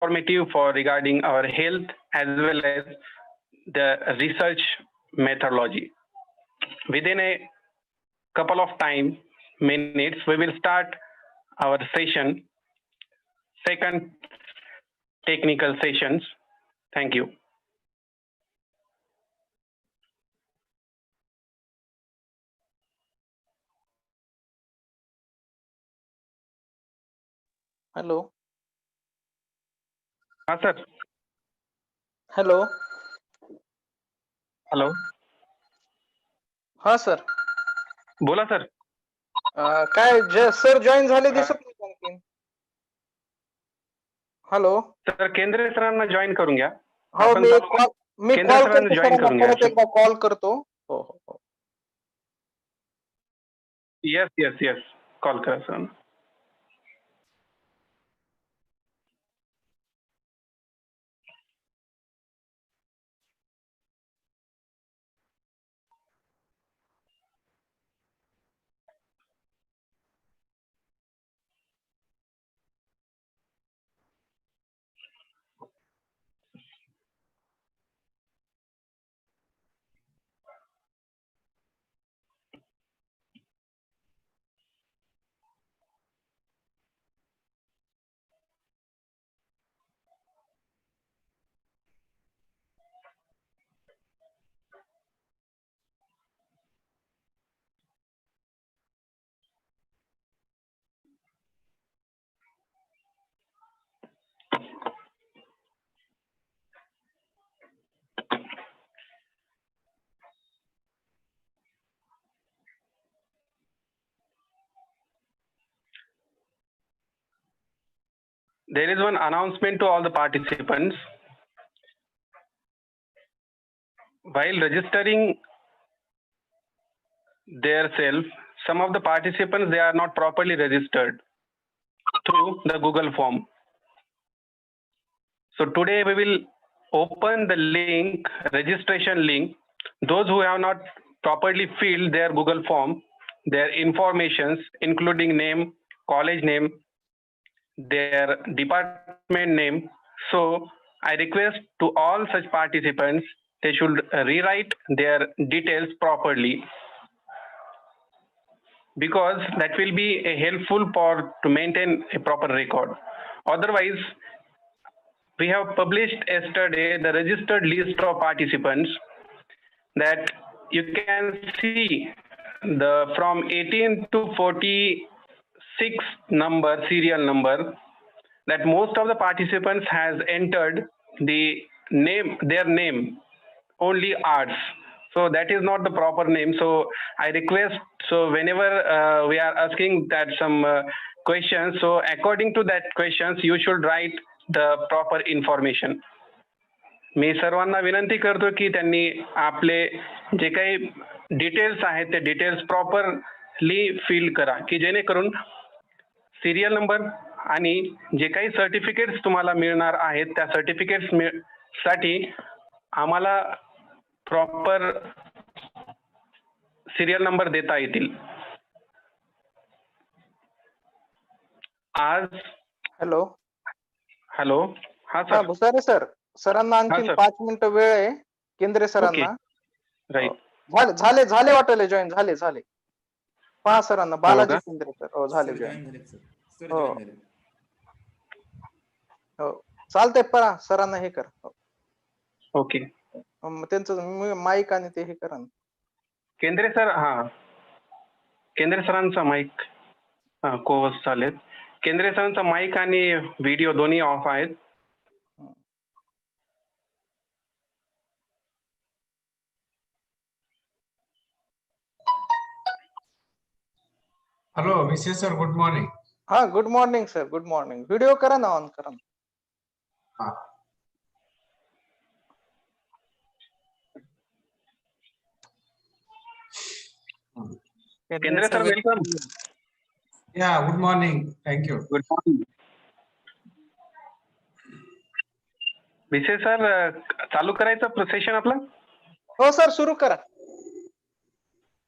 informative for regarding our health as well as the research methodology. Within a couple of minutes, we will start our session, second technical sessions. Thank you. Hello. Sir. Hello. Hello. हा sir. बोला sir. काय sir join झाले दिसत नाही आणखीन. Hello. Sir केंद्रे सरांना join करून घ्या. हो मी कॉल करतो सरांना परत एकदा कॉल करतो. हो हो हो. येस कॉल करा sir. There is one announcement to all the participants. While registering their self, some of the participants, they are not properly registered through the Google form. So today we will open the link, registration link. Those who have not properly filled their Google form, their informations, including name, college name, their department name. So I request to all such participants, they should rewrite their details properly, because that will be helpful to maintain a proper record. Otherwise, we have published yesterday the registered list of participants that you can see from 18 to 46 serial number, that most of the participants has entered their name only arts. So that is not the proper name. So I request, so whenever we are asking that some questions, so according to that questions, you should write the proper information. मी सर्वांना विनंती करतो की त्यांनी आपले जे काही details आहेत ते details properly fill करा, की जेणेकरून सिरियल नंबर आणि जे काही सर्टिफिकेट्स तुम्हाला मिळणार आहेत त्या सर्टिफिकेट्स साठी आम्हाला प्रॉपर सिरियल नंबर देता येतील. आज हॅलो हा सर. भुसारे सर, सरांना आणखी 5 मिनिटं वेळ आहे. केंद्रे सरांना. राईट. झाले वाटले जॉईन झाले. पहा सरांना, बालाजी केंद्रे सर. हो झाले जॉईन. हो चालतंय, पहा सरांना हे कर. ओके. त्यांचं माईक आणि ते हे करा. केंद्रे सर, केंद्रे सरांचा माईक कोहोस्ट चालेल. केंद्रे सरांचा माईक आणि व्हिडिओ दोन्ही ऑफ आहेत. Hello, Mr. Sir. Good morning. Good morning sir. Good morning. Video करा ना, ऑन करा. Kendre sir, welcome. Yeah, good morning. Thank you. Good morning. विषय सर, चालू करायचं सेशन आपलं? हो सर, सुरू करा.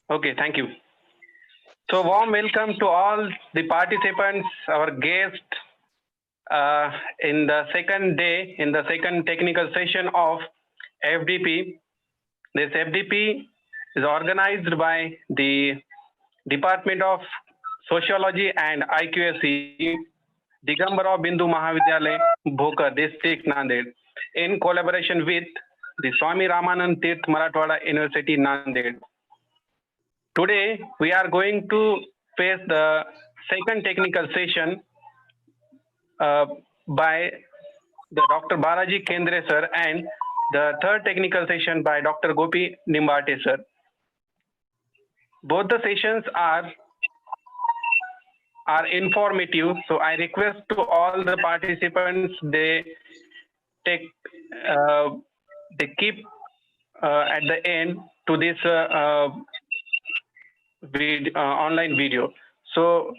Okay, thank you. So warm welcome to all the participants, our guests, in the second day, in the second technical session of FDP. This FDP is organized by the Department of Sociology and IQSC, Digambara Bindu Mahavidyalay, Bhokar, District Nanded, in collaboration with the Swami Ramanand Tirth Marathwada University, Nanded. Today, we are going to face the second technical session by the Dr. Balaji Kendre sir and the third technical session by Dr. Gopi Nimbate sir. Both the sessions are informative, so I request to all the participants they take they keep at the end to this online video. So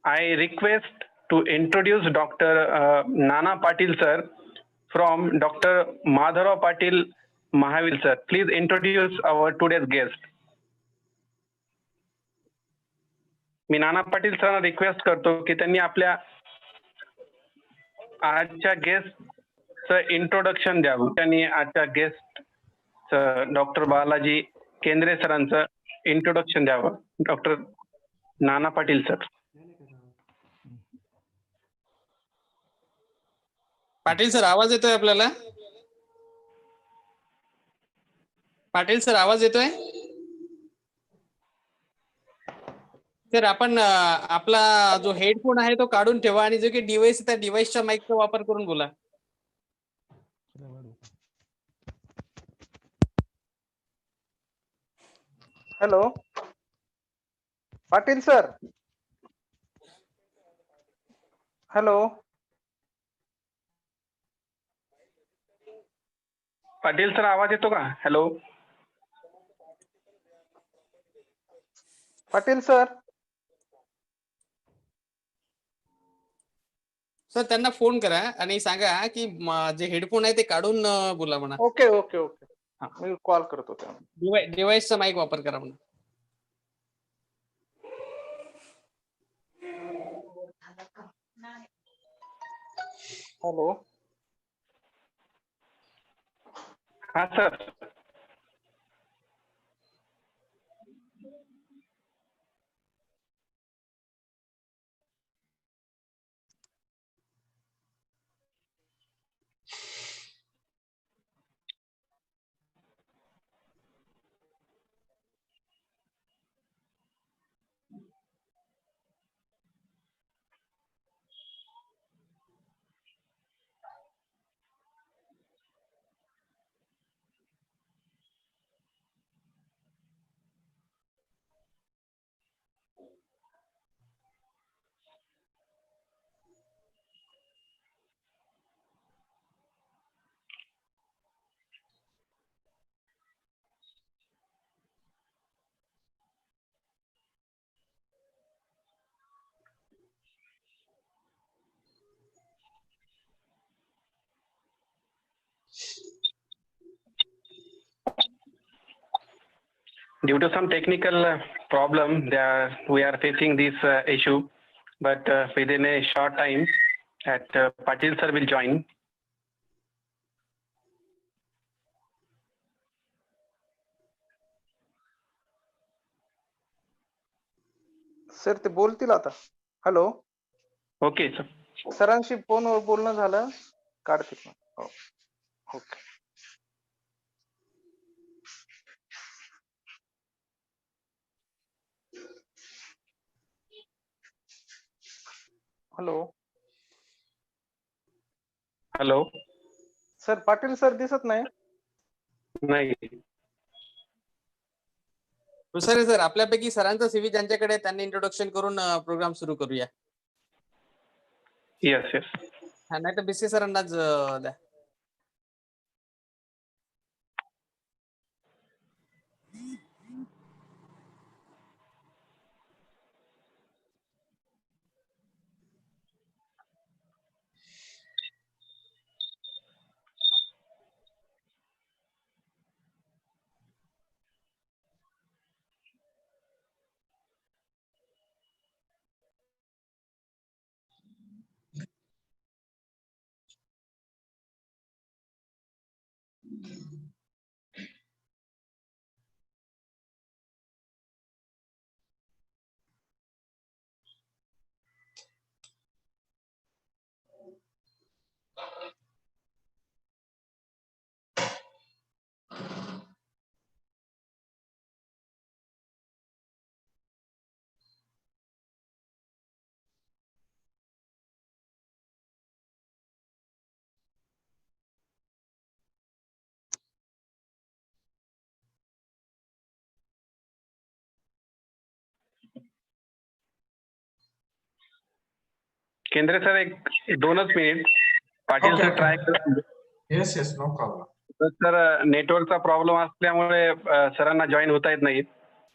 I request to introduce Dr. Nana Patil sir from Dr. Madhara Patil Mahavil sir. Please introduce our today's guest. मी नाना पाटील सरांना request करतो की त्यांनी आपल्या आजच्या गेस्टचं introduction द्यावं. त्यांनी आजच्या guest doctor Balaji केंद्रे सरांचं इंट्रोडक्शन द्यावं. Doctor Nana Patil sir. Patil sir आवाज येतोय आपल्याला? पाटील सर आवाज येतोय? सर आपण आपला जो हेडफोन आहे तो काढून ठेवा आणि जो काही डिव्हाइस त्या डिव्हाइसच्या माईकचा वापर करून बोला. Hello Patil sir. Hello Patil sir आवाज येतो का? Hello Patil sir. सर त्यांना फोन करा आणि सांगा की जे हेडफोन आहे ते काढून बोला म्हणा. Okay okay okay. मी कॉल करतो त्यांना. डिव्हाइसचा माईक वापर करा म्हणा. हॅलो हा sir. Due to some technical problem, we are facing this issue, but within a short time, Patil sir will join. Sir ते बोलतील आता. Hello okay sir. सरांशी फोनवर बोलणं झालं. काढतील. हो okay. Hello hello sir. Patil sir दिसत नाही. नाही. सर आपल्यापैकी सरांचा सीव्ही ज्यांच्याकडे त्यांनी इंट्रोडक्शन करून प्रोग्राम सुरू करूया. Yes yes. नाही तर बीसी सरांनाच द्या. केंद्रे सर एक 2च minute. Patil Okay, sir okay. Try करतो. Yes, yes, no problem. Sir नेटवर्कचा प्रॉब्लेम असल्यामुळे सरांना जॉईन होता येत नाही.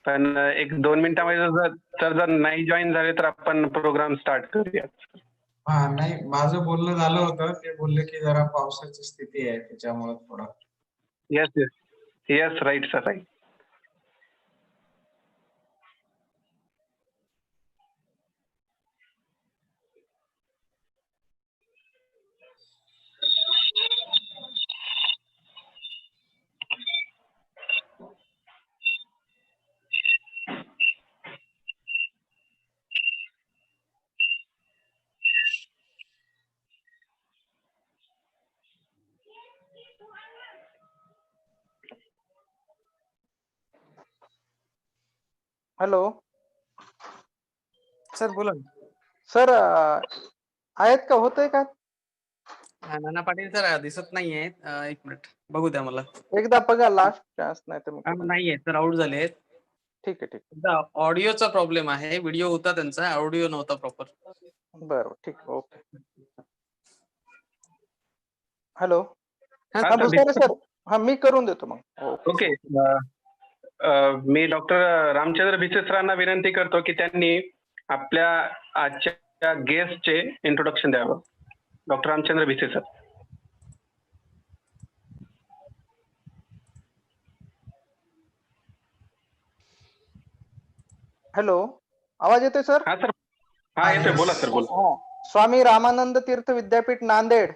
पण 1-2 मिनिटांमध्ये जर नाही जॉईन झाले तर आपण प्रोग्राम स्टार्ट करूया. हा नाही, माझं बोलणं झालं होतं. ते बोलले की जरा पावसाची स्थिती आहे त्याच्यामुळे थोडं. Yes yes yes right sir right. Hello sir बोला ना. सर, आहेत का? होतंय का? नाना पाटील सर दिसत नाहीये. एक मिनिट बघू द्या मला. एकदा बघा, लास्ट चान्स, नाही तर मग नाहीये सर, आउट झाले. ठीक आहे, ठीक ऑडिओचा प्रॉब्लेम आहे. व्हिडिओ होता त्यांचा, ऑडिओ नव्हता प्रॉपर. आहे. बरं, ठीक आहे, ओके. हॅलो हा, हा सर, भुसारे सर, हा मी करून देतो मग. ओके. मी डॉक्टर रामचंद्र भिसे सरांना विनंती करतो की त्यांनी आपल्या आजच्या गेस्टचे इंट्रोडक्शन द्यावं. Doctor Ramchandra Bhise sir. Hello, आवाज येतोय सर? हा सर. हा येतोय, बोला सर बोला. हा. स्वामी रामानंद तीर्थ विद्यापीठ नांदेड,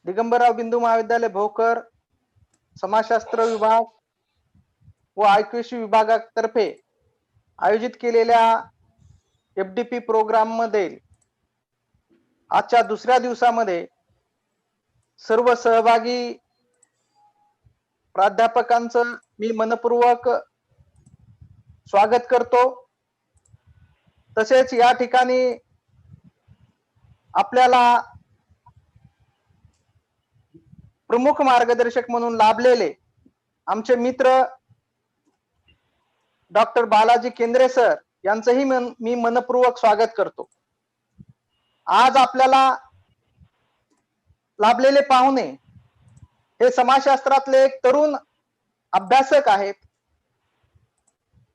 दिगंबरराव बिंदू महाविद्यालय भोकर, समाजशास्त्र विभाग व आयक्यूसी विभागातर्फे आयोजित केलेल्या FDP प्रोग्राम मध्ये आजच्या दुसऱ्या दिवसामध्ये सर्व सहभागी प्राध्यापकांचं मी मनपूर्वक स्वागत करतो. तसेच या ठिकाणी आपल्याला प्रमुख मार्गदर्शक म्हणून लाभलेले आमचे मित्र डॉक्टर बालाजी केंद्रे सर यांचंही मी मनपूर्वक स्वागत करतो. आज आपल्याला लाभलेले पाहुणे हे समाजशास्त्रातले एक तरुण अभ्यासक आहेत.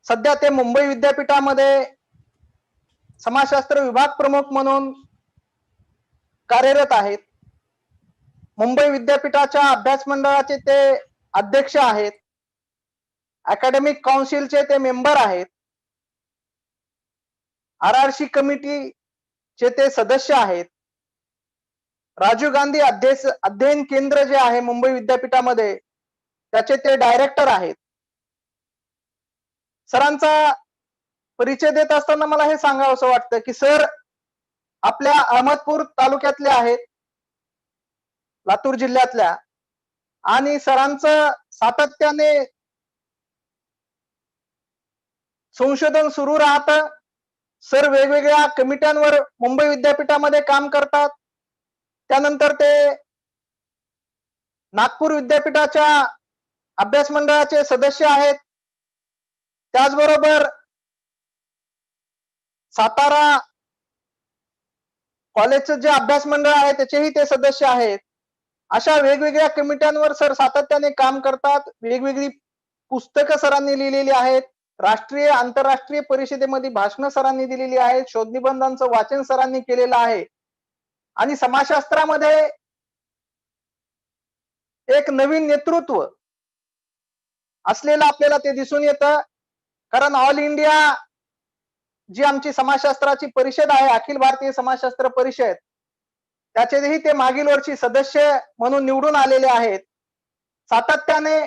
सध्या ते मुंबई विद्यापीठामध्ये समाजशास्त्र विभाग प्रमुख म्हणून कार्यरत आहेत. मुंबई विद्यापीठाच्या अभ्यास मंडळाचे ते अध्यक्ष आहेत. अकॅडमिक काउन्सिलचे ते मेंबर आहेत. RRC कमिटीचे ते सदस्य आहेत. राजीव गांधी अध्ययन केंद्र जे आहे मुंबई विद्यापीठामध्ये त्याचे ते डायरेक्टर आहेत. सरांचा परिचय देत असताना मला हे सांगावंसं वाटतं की सर आपल्या अहमदपूर तालुक्यातले आहेत, लातूर जिल्ह्यातल्या, आणि सरांचं सातत्याने संशोधन सुरू राहतं. सर वेगवेगळ्या कमिट्यांवर मुंबई विद्यापीठामध्ये काम करतात. त्यानंतर ते नागपूर विद्यापीठाच्या अभ्यास मंडळाचे सदस्य आहेत. त्याचबरोबर सातारा कॉलेजचं जे अभ्यास मंडळ आहे त्याचेही ते सदस्य आहेत. अशा वेगवेगळ्या कमिट्यांवर सर सातत्याने काम करतात. वेगवेगळी पुस्तकं सरांनी लिहिलेली आहेत. राष्ट्रीय आंतरराष्ट्रीय परिषदेमध्ये भाषणं सरांनी दिलेली आहेत. शोधनिबंधांचं वाचन सरांनी केलेलं आहे. आणि समाजशास्त्रामध्ये एक नवीन नेतृत्व असलेलं आपल्याला ते दिसून येतं. कारण ऑल इंडिया जी आमची समाजशास्त्राची परिषद आहे, अखिल भारतीय समाजशास्त्र परिषद, त्याचेही ते मागील वर्षी सदस्य म्हणून निवडून आलेले आहेत. सातत्याने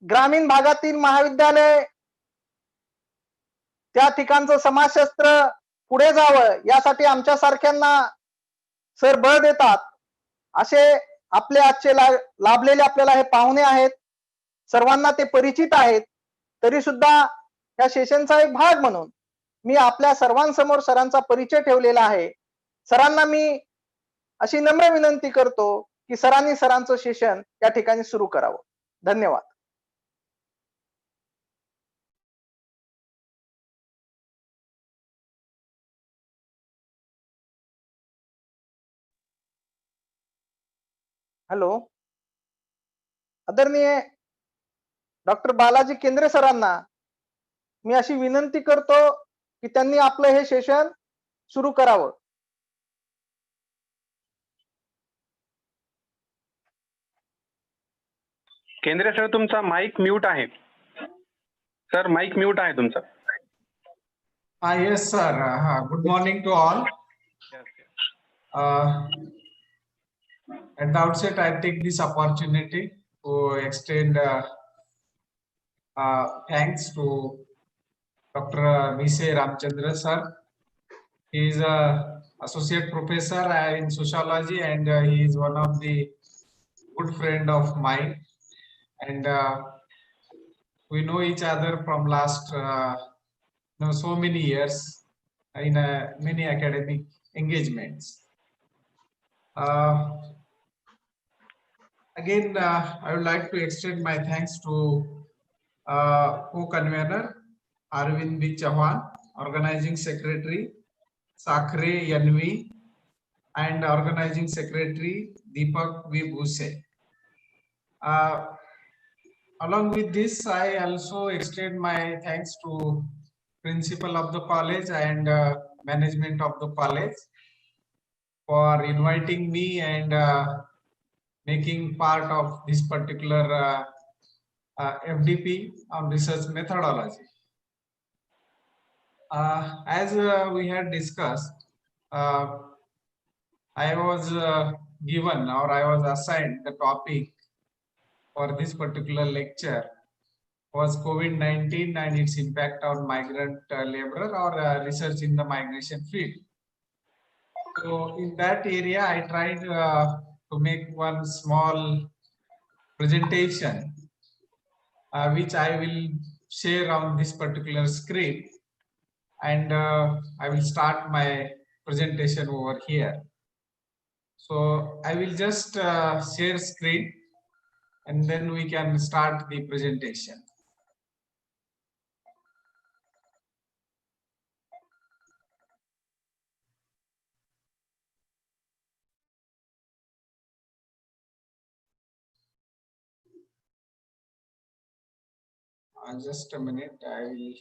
ग्रामीण भागातील महाविद्यालय त्या ठिकाणचं समाजशास्त्र पुढे जावं यासाठी आमच्या सारख्यांना सर बळ देतात. असे आपले आजचे लाभलेले आपल्याला हे पाहुणे आहेत, सर्वांना ते परिचित आहेत. तरी सुद्धा या सेशनचा एक भाग म्हणून मी आपल्या सर्वांसमोर सरांचा परिचय ठेवलेला आहे. सरांना मी अशी नम्र विनंती करतो की सरांनी सरांचं सेशन या ठिकाणी सुरू करावं. धन्यवाद. हॅलो, आदरणीय डॉक्टर बालाजी केंद्रे सरांना मी अशी विनंती करतो की त्यांनी आपलं हे सेशन सुरू करावं. केंद्रे सर, तुमचा माईक म्यूट आहे. सर, माईक म्यूट आहे तुमचा. Yes, sir. Good morning to all. At the outset, I take this opportunity to extend thanks to Dr. V.C. Ramchandra sir. He is an associate professor in sociology, and he is one of the good friend of mine. And we know each other from last so many years in many academic engagements. Again, I would like to extend my thanks to co-convener Arvind B. Chauhan, organizing secretary Sakre Yanvi, and organizing secretary Deepak V. Bhuse. Along with this, I also extend my thanks to principal of the college and management of the college for inviting me and making part of this particular FDP on research methodology. As we had discussed, I was given or I was assigned the topic for this particular lecture was COVID-19 and its impact on migrant laborer or research in the migration field. So in that area, I tried to make one small presentation, which I will share on this particular screen, and I will start my presentation over here. So I will just share screen, and then we can start the presentation. Just a minute, I will.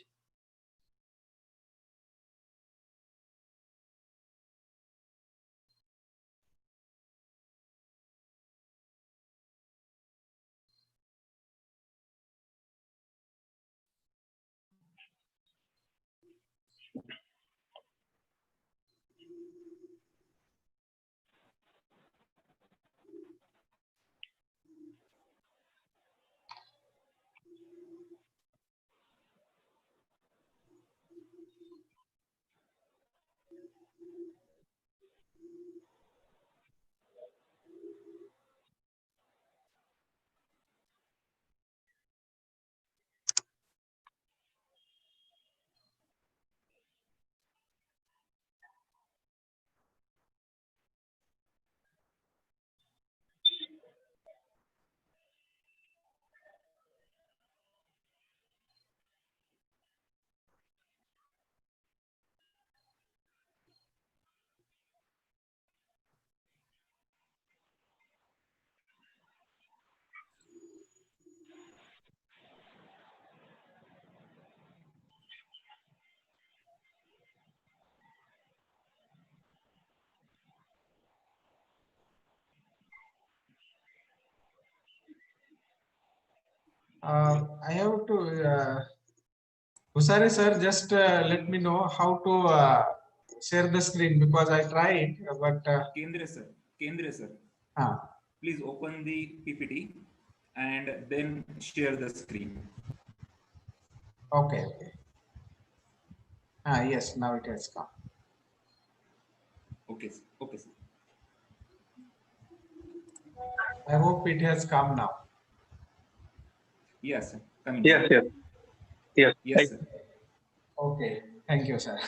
I have to, Usari sir, just let me know how to share the screen because I tried, but. Kendra sir. Ah, Please open the PPT and then share the screen. Okay. Yes, now it has come. Okay, sir. Okay, sir. I hope it has come now. Yes, sir. Coming. Yes, sir. yes. Yes, sir. Okay, thank you, sir.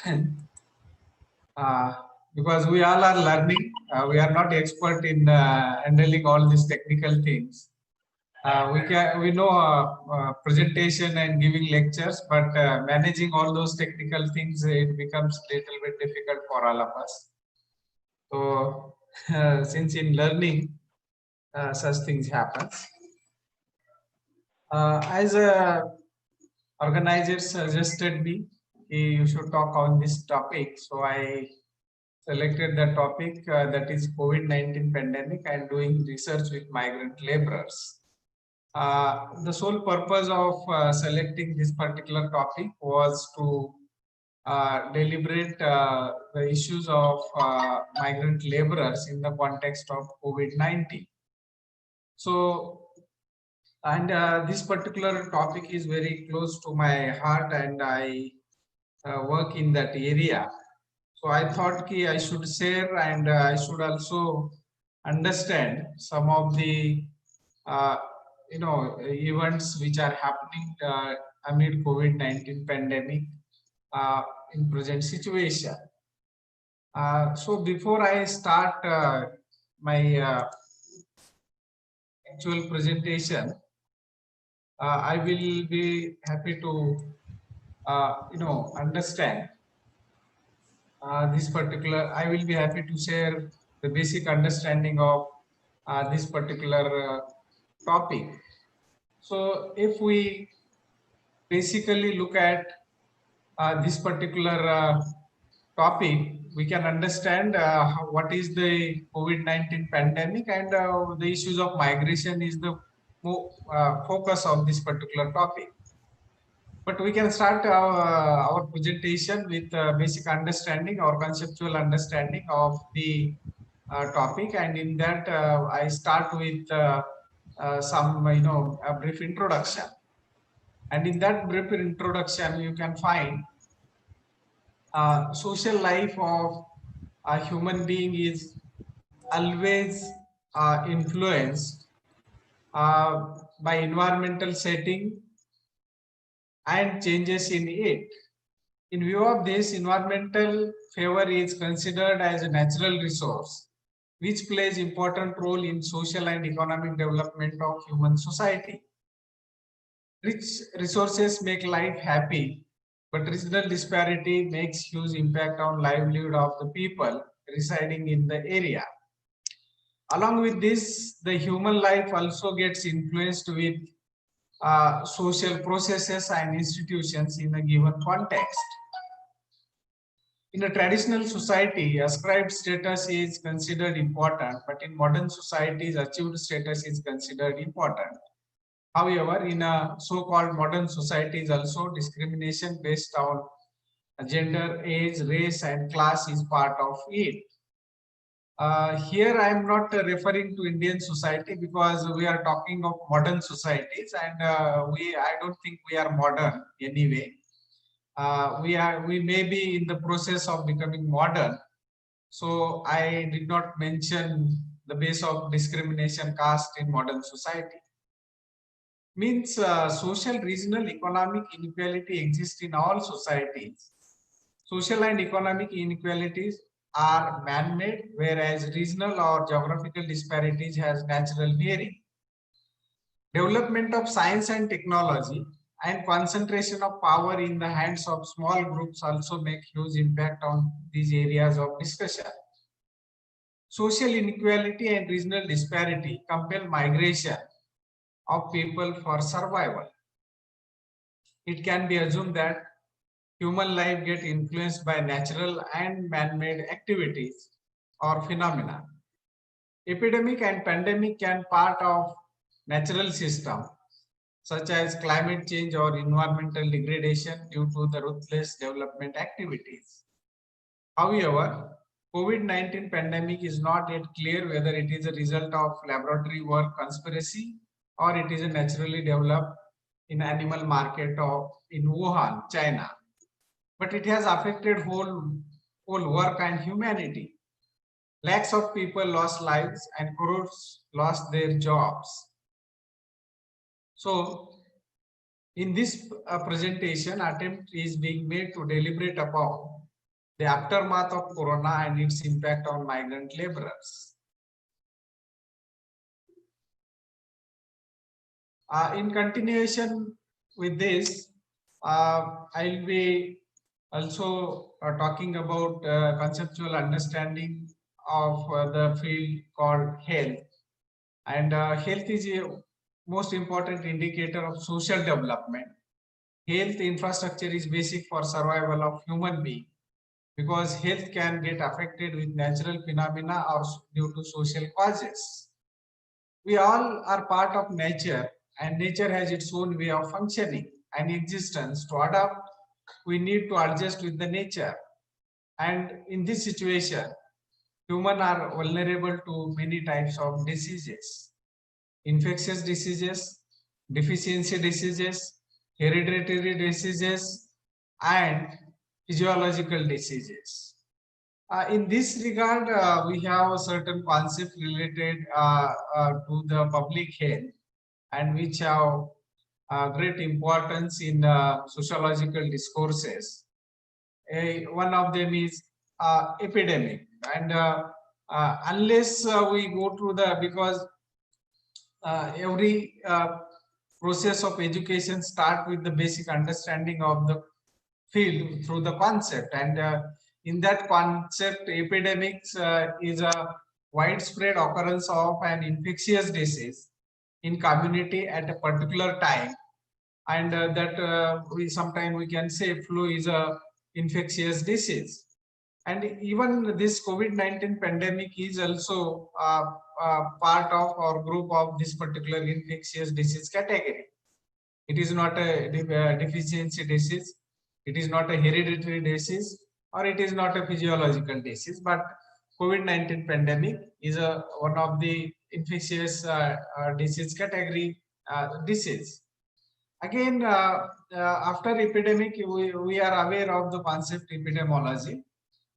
Because we all are learning, we are not expert in handling all these technical things. We know presentation and giving lectures, but managing all those technical things, it becomes a little bit difficult for all of us. So since in learning such things happens, as organizers suggested me, you should talk on this topic. So I selected the topic that is COVID-19 pandemic and doing research with migrant laborers. The sole purpose of selecting this particular topic was to deliberate the issues of migrant laborers in the context of COVID-19. So, and this particular topic is very close to my heart, and I work in that area. So I thought I should share, and I should also understand some of the events which are happening amid COVID-19 pandemic in present situation. So before I start my actual presentation, I will be happy to understand this particular. I will be happy to share the basic understanding of this particular topic. So if we basically look at this particular topic, we can understand what is the COVID-19 pandemic, and the issues of migration is the focus of this particular topic. But we can start our presentation with basic understanding or conceptual understanding of the topic, and in that I start with some a brief introduction. And in that brief introduction, you can find social life of a human being is always influenced by environmental setting and changes in it. In view of this, environmental favor is considered as a natural resource which plays important role in social and economic development of human society. Rich resources make life happy, but regional disparity makes huge impact on livelihood of the people residing in the area. Along with this, the human life also gets influenced with social processes and institutions in a given context. In a traditional society, ascribed status is considered important, but in modern societies, achieved status is considered important. However, in a so-called modern societies, also discrimination based on gender, age, race, and class is part of it. Here I am not referring to Indian society because we are talking of modern societies, and I don't think we are modern anyway. We may be in the process of becoming modern. So I did not mention the base of discrimination caste in modern society. Means social, regional, economic inequality exists in all societies. Social and economic inequalities are man-made, whereas regional or geographical disparities has natural bearing. Development of science and technology and concentration of power in the hands of small groups also make huge impact on these areas of discussion. Social inequality and regional disparity compel migration of people for survival. It can be assumed that human life gets influenced by natural and man-made activities or phenomena. Epidemic and pandemic can part of natural system, such as climate change or environmental degradation due to the ruthless development activities. However, COVID-19 pandemic is not yet clear whether it is a result of laboratory work conspiracy or it is a naturally developed in animal market of in Wuhan, China. But it has affected whole work and humanity. Lakhs of people lost lives and crores lost their jobs. So in this presentation, attempt is being made to deliberate upon the aftermath of corona and its impact on migrant laborers. In continuation with this, I'll be also talking about conceptual understanding of the field called health. And health is a most important indicator of social development. Health infrastructure is basic for survival of human being, because health can get affected with natural phenomena or due to social causes. We all are part of nature, and nature has its own way of functioning and existence. To adapt, we need to adjust with the nature. And in this situation, humans are vulnerable to many types of diseases: infectious diseases, deficiency diseases, hereditary diseases, and physiological diseases. In this regard, we have a certain concept related to the public health, and which have great importance in sociological discourses. One of them is epidemic, and unless we go through because every process of education start with the basic understanding of the field through the concept, and in that concept, epidemics is a widespread occurrence of an infectious disease in community at a particular time, and that we sometimes we can say flu is a infectious disease. And even this COVID-19 pandemic is also part of or group of this particular infectious disease category. It is not a deficiency disease, it is not a hereditary disease, or it is not a physiological disease, but COVID-19 pandemic is one of the infectious disease category disease. Again, after epidemic, we are aware of the concept epidemiology,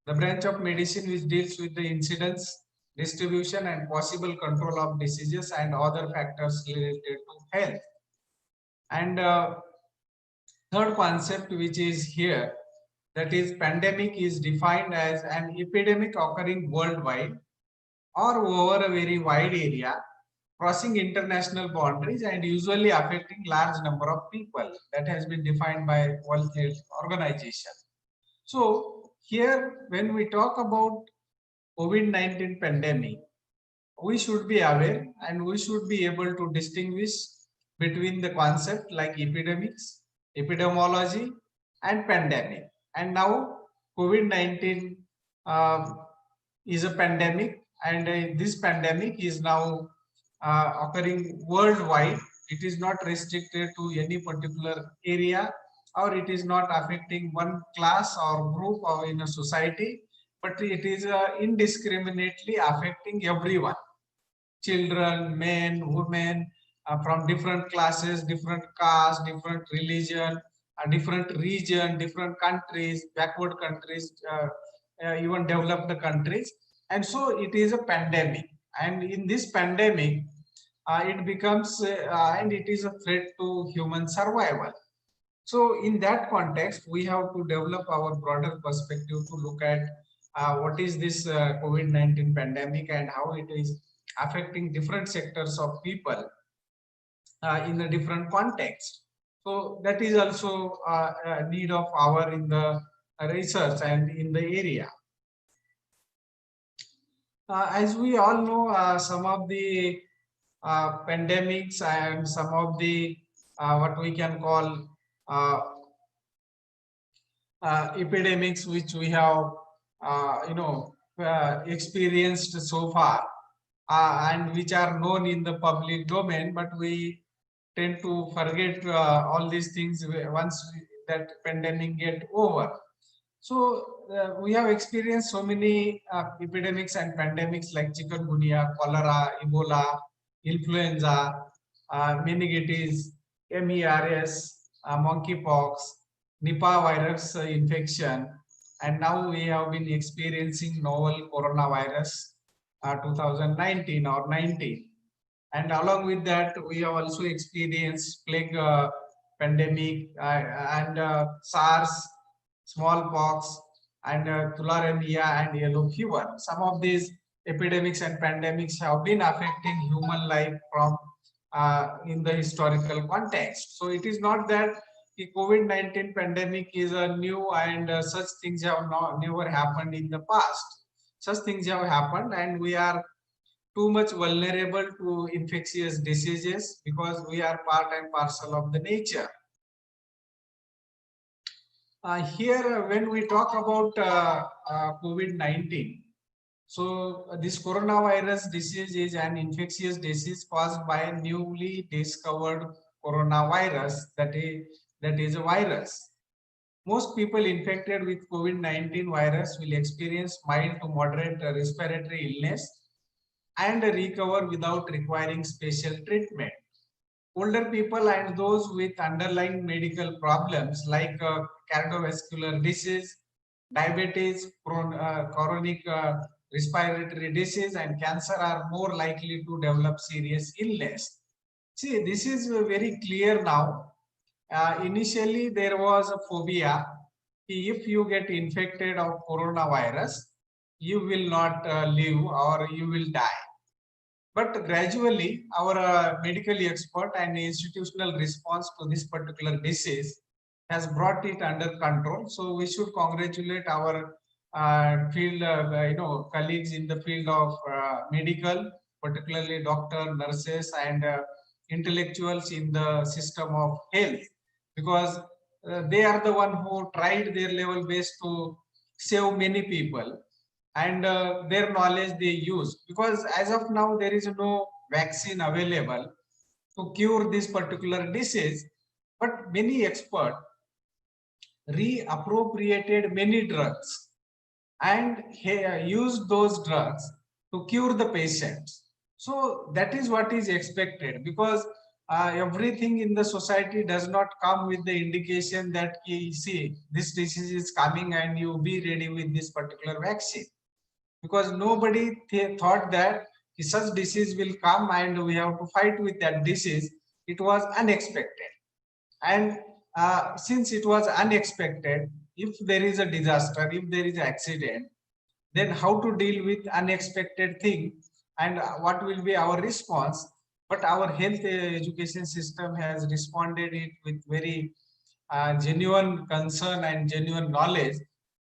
the branch of medicine which deals with the incidence, distribution, and possible control of diseases and other factors related to health. And third concept which is here, that is pandemic, is defined as an epidemic occurring worldwide or over a very wide area, crossing international boundaries and usually affecting large number of people. That has been defined by World Health Organization. So here, when we talk about COVID-19 pandemic, we should be aware and we should be able to distinguish between the concept like epidemics, epidemiology, and pandemic. And now COVID-19 is a pandemic, and this pandemic is now occurring worldwide. It is not restricted to any particular area, or it is not affecting one class or group or in a society, but it is indiscriminately affecting everyone: children, men, women, from different classes, different castes, different religion, different region, different countries, backward countries, even developed countries. And so it is a pandemic, and in this pandemic it becomes and it is a threat to human survival. So in that context, we have to develop our broader perspective to look at what is this COVID-19 pandemic and how it is affecting different sectors of people in a different context. So that is also a need of our in the research and in the area. As we all know, some of the pandemics and some of the what we can call epidemics which we have experienced so far, and which are known in the public domain, but we tend to forget all these things once that pandemic get over. So we have experienced so many epidemics and pandemics like chikungunya, cholera, Ebola, influenza, meningitis, MERS, monkeypox, Nipah virus infection, and now we have been experiencing novel coronavirus 2019 or 19. And along with that, we have also experienced plague pandemic and SARS, smallpox, and tularemia and yellow fever. Some of these epidemics and pandemics have been affecting human life from in the historical context. So it is not that the COVID-19 pandemic is a new and such things have never happened in the past. Such things have happened, and we are too much vulnerable to infectious diseases because we are part and parcel of the nature. Here, when we talk about COVID-19, so this coronavirus disease is an infectious disease caused by a newly discovered coronavirus, that is a virus. Most people infected with COVID-19 virus will experience mild to moderate respiratory illness and recover without requiring special treatment. Older people and those with underlying medical problems like cardiovascular disease, diabetes, chronic respiratory disease, and cancer are more likely to develop serious illness. See, this is very clear now. Initially, there was a phobia. If you get infected of coronavirus, you will not live or you will die. But gradually, our medical expert and institutional response to this particular disease has brought it under control. So we should congratulate our field, colleagues in the field of medical, particularly doctor, nurses, and intellectuals in the system of health, because they are the one who tried their level best to save many people, and their knowledge they use, because as of now there is no vaccine available to cure this particular disease, but many experts reappropriated many drugs and used those drugs to cure the patients. So that is what is expected, because everything in the society does not come with the indication that see this disease is coming and you be ready with this particular vaccine, because nobody thought that such disease will come and we have to fight with that disease. It was unexpected, and since it was unexpected, if there is a disaster, if there is an accident, then how to deal with unexpected thing and what will be our response. But our health education system has responded it with very genuine concern and genuine knowledge,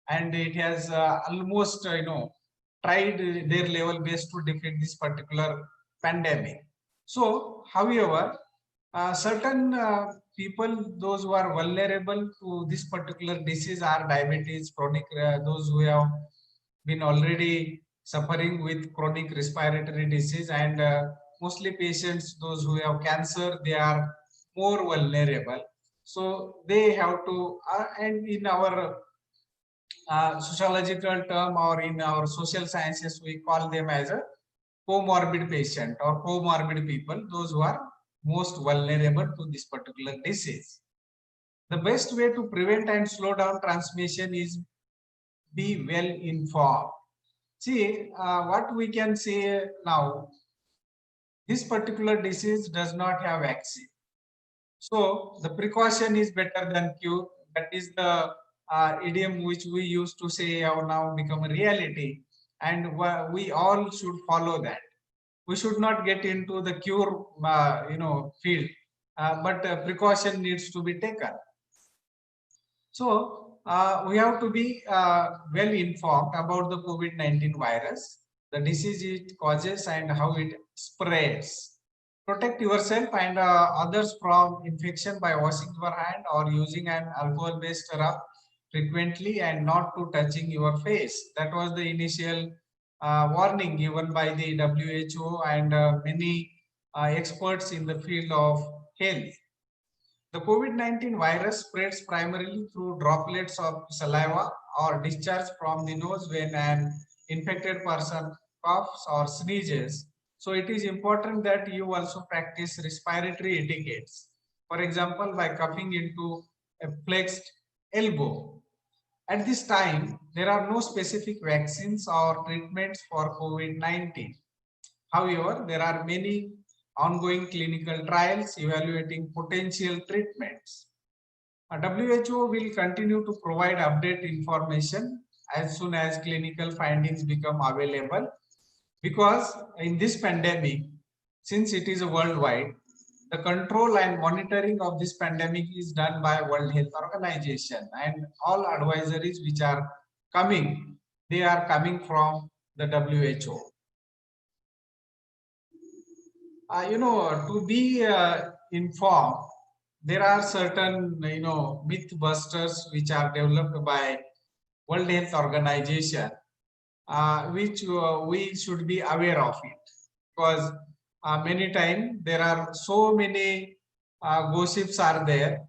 and it has almost tried their level best to defeat this particular pandemic. So however, certain people, those who are vulnerable to this particular disease are diabetes, chronic, those who have been already suffering with chronic respiratory disease, and mostly patients, those who have cancer, they are more vulnerable. So they have to, and in our sociological term or in our social sciences, we call them as a comorbid patient or comorbid people, those who are most vulnerable to this particular disease. The best way to prevent and slow down transmission is be well informed. See, what we can say now, this particular disease does not have vaccine. So the precaution is better than cure. That is the idiom which we used to say have now become a reality, and we all should follow that. We should not get into the cure field, but precaution needs to be taken. So we have to be well informed about the COVID-19 virus, the disease it causes and how it spreads. Protect yourself and others from infection by washing your hand or using an alcohol-based rub frequently and not to touching your face. That was the initial warning given by the WHO and many experts in the field of health. The COVID-19 virus spreads primarily through droplets of saliva or discharge from the nose when an infected person coughs or sneezes. So it is important that you also practice respiratory etiquettes. For example, by coughing into a flexed elbow. At this time, there are no specific vaccines or treatments for COVID-19. However, there are many ongoing clinical trials evaluating potential treatments. WHO will continue to provide update information as soon as clinical findings become available, because in this pandemic, since it is worldwide, the control and monitoring of this pandemic is done by World Health Organization, and all advisories which are coming, they are coming from the WHO. To be informed, there are certain myth busters which are developed by World Health Organization, which we should be aware of it, because many times there are so many gossips are there,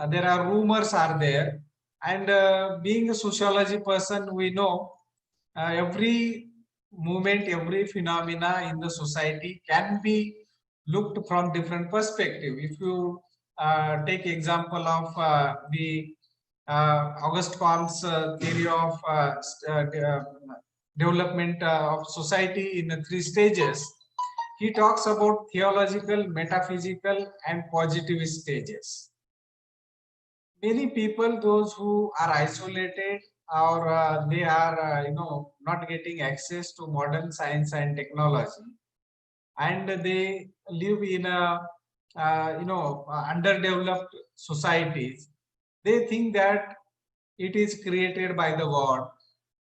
there are rumors are there, and being a sociology person, we know every movement, every phenomena in the society can be looked from different perspective. If you take example of the August Comte's theory of development of society in the 3 stages, he talks about theological, metaphysical, and positive stages. Many people, those who are isolated or they are not getting access to modern science and technology, and they live in a underdeveloped societies, they think that it is created by the God,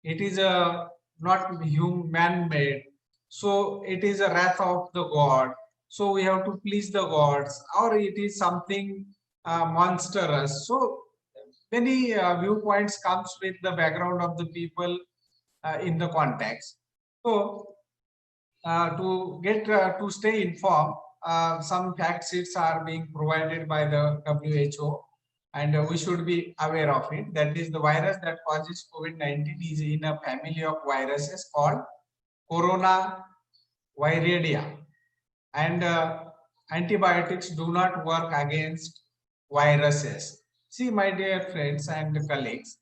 it is a not human made, so it is a wrath of the God, so we have to please the gods, or it is something monstrous. So many viewpoints comes with the background of the people in the context. So to stay informed, some fact sheets are being provided by the WHO, and we should be aware of it. That is, the virus that causes COVID-19 is in a family of viruses called Corona viridae, and antibiotics do not work against viruses. See, my dear friends and colleagues,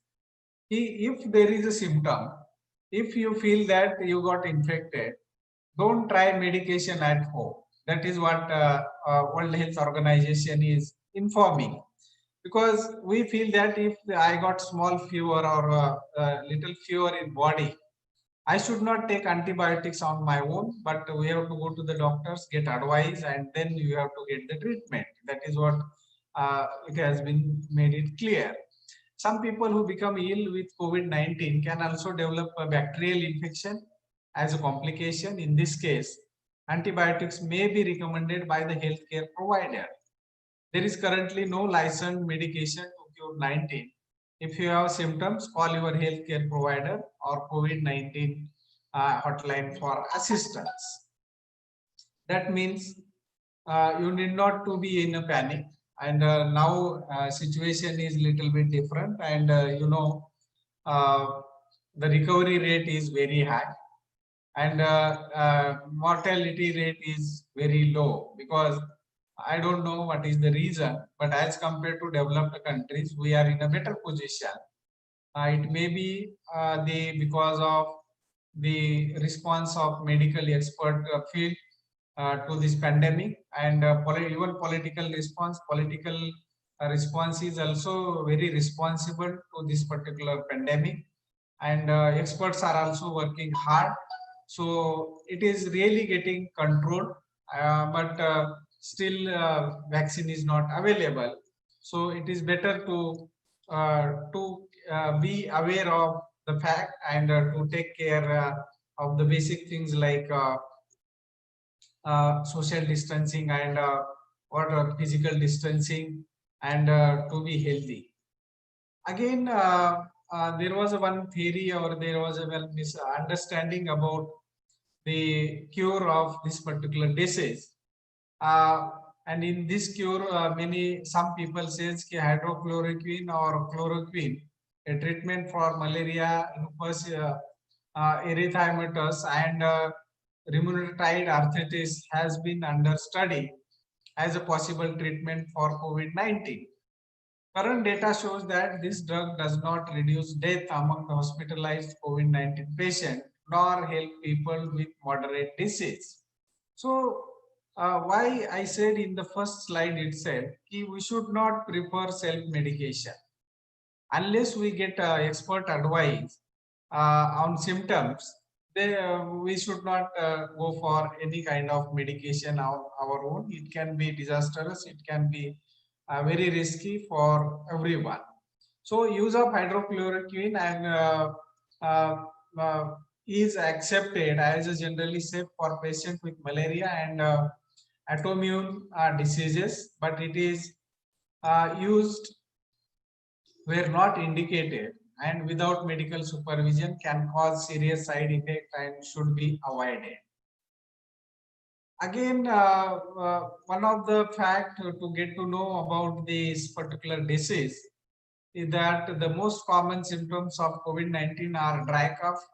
if there is a symptom, if you feel that you got infected, don't try medication at home. That is what World Health Organization is informing, because we feel that if I got small fever or little fever in body, I should not take antibiotics on my own, but we have to go to the doctors, get advice, and then you have to get the treatment. That is what it has been made it clear. Some people who become ill with COVID-19 can also develop a bacterial infection as a complication. In this case, antibiotics may be recommended by the healthcare provider. There is currently no licensed medication to cure 19. If you have symptoms, call your healthcare provider or COVID-19 hotline for assistance. That means you need not to be in a panic. And now situation is little bit different, and the recovery rate is very high, and mortality rate is very low, because I don't know what is the reason, but as compared to developed countries, we are in a better position. It may be because of the response of medical expert field to this pandemic, and even political response. Political response is also very responsible to this particular pandemic, and experts are also working hard. So it is really getting controlled, but still vaccine is not available. So it is better to be aware of the fact, and to take care of the basic things like social distancing and physical distancing, and to be healthy. Again, there was one theory, or there was a misunderstanding about the cure of this particular disease. And in this cure, some people says hydrochloroquine or chloroquine a treatment for malaria, lupus erythematous, and rheumatoid arthritis has been under study as a possible treatment for COVID-19. Current data shows that this drug does not reduce death among the hospitalized COVID-19 patients nor help people with moderate disease. So, why I said in the first slide itself, we should not prefer self-medication unless we get expert advice on symptoms. We should not go for any kind of medication on our own. It can be disastrous. It can be very risky for everyone. So use of hydrochloroquine and is accepted as a generally safe for patients with malaria and autoimmune diseases, but it is used where not indicated and without medical supervision can cause serious side effects and should be avoided. Again, one of the fact to get to know about this particular disease is that the most common symptoms of COVID-19 are dry cough,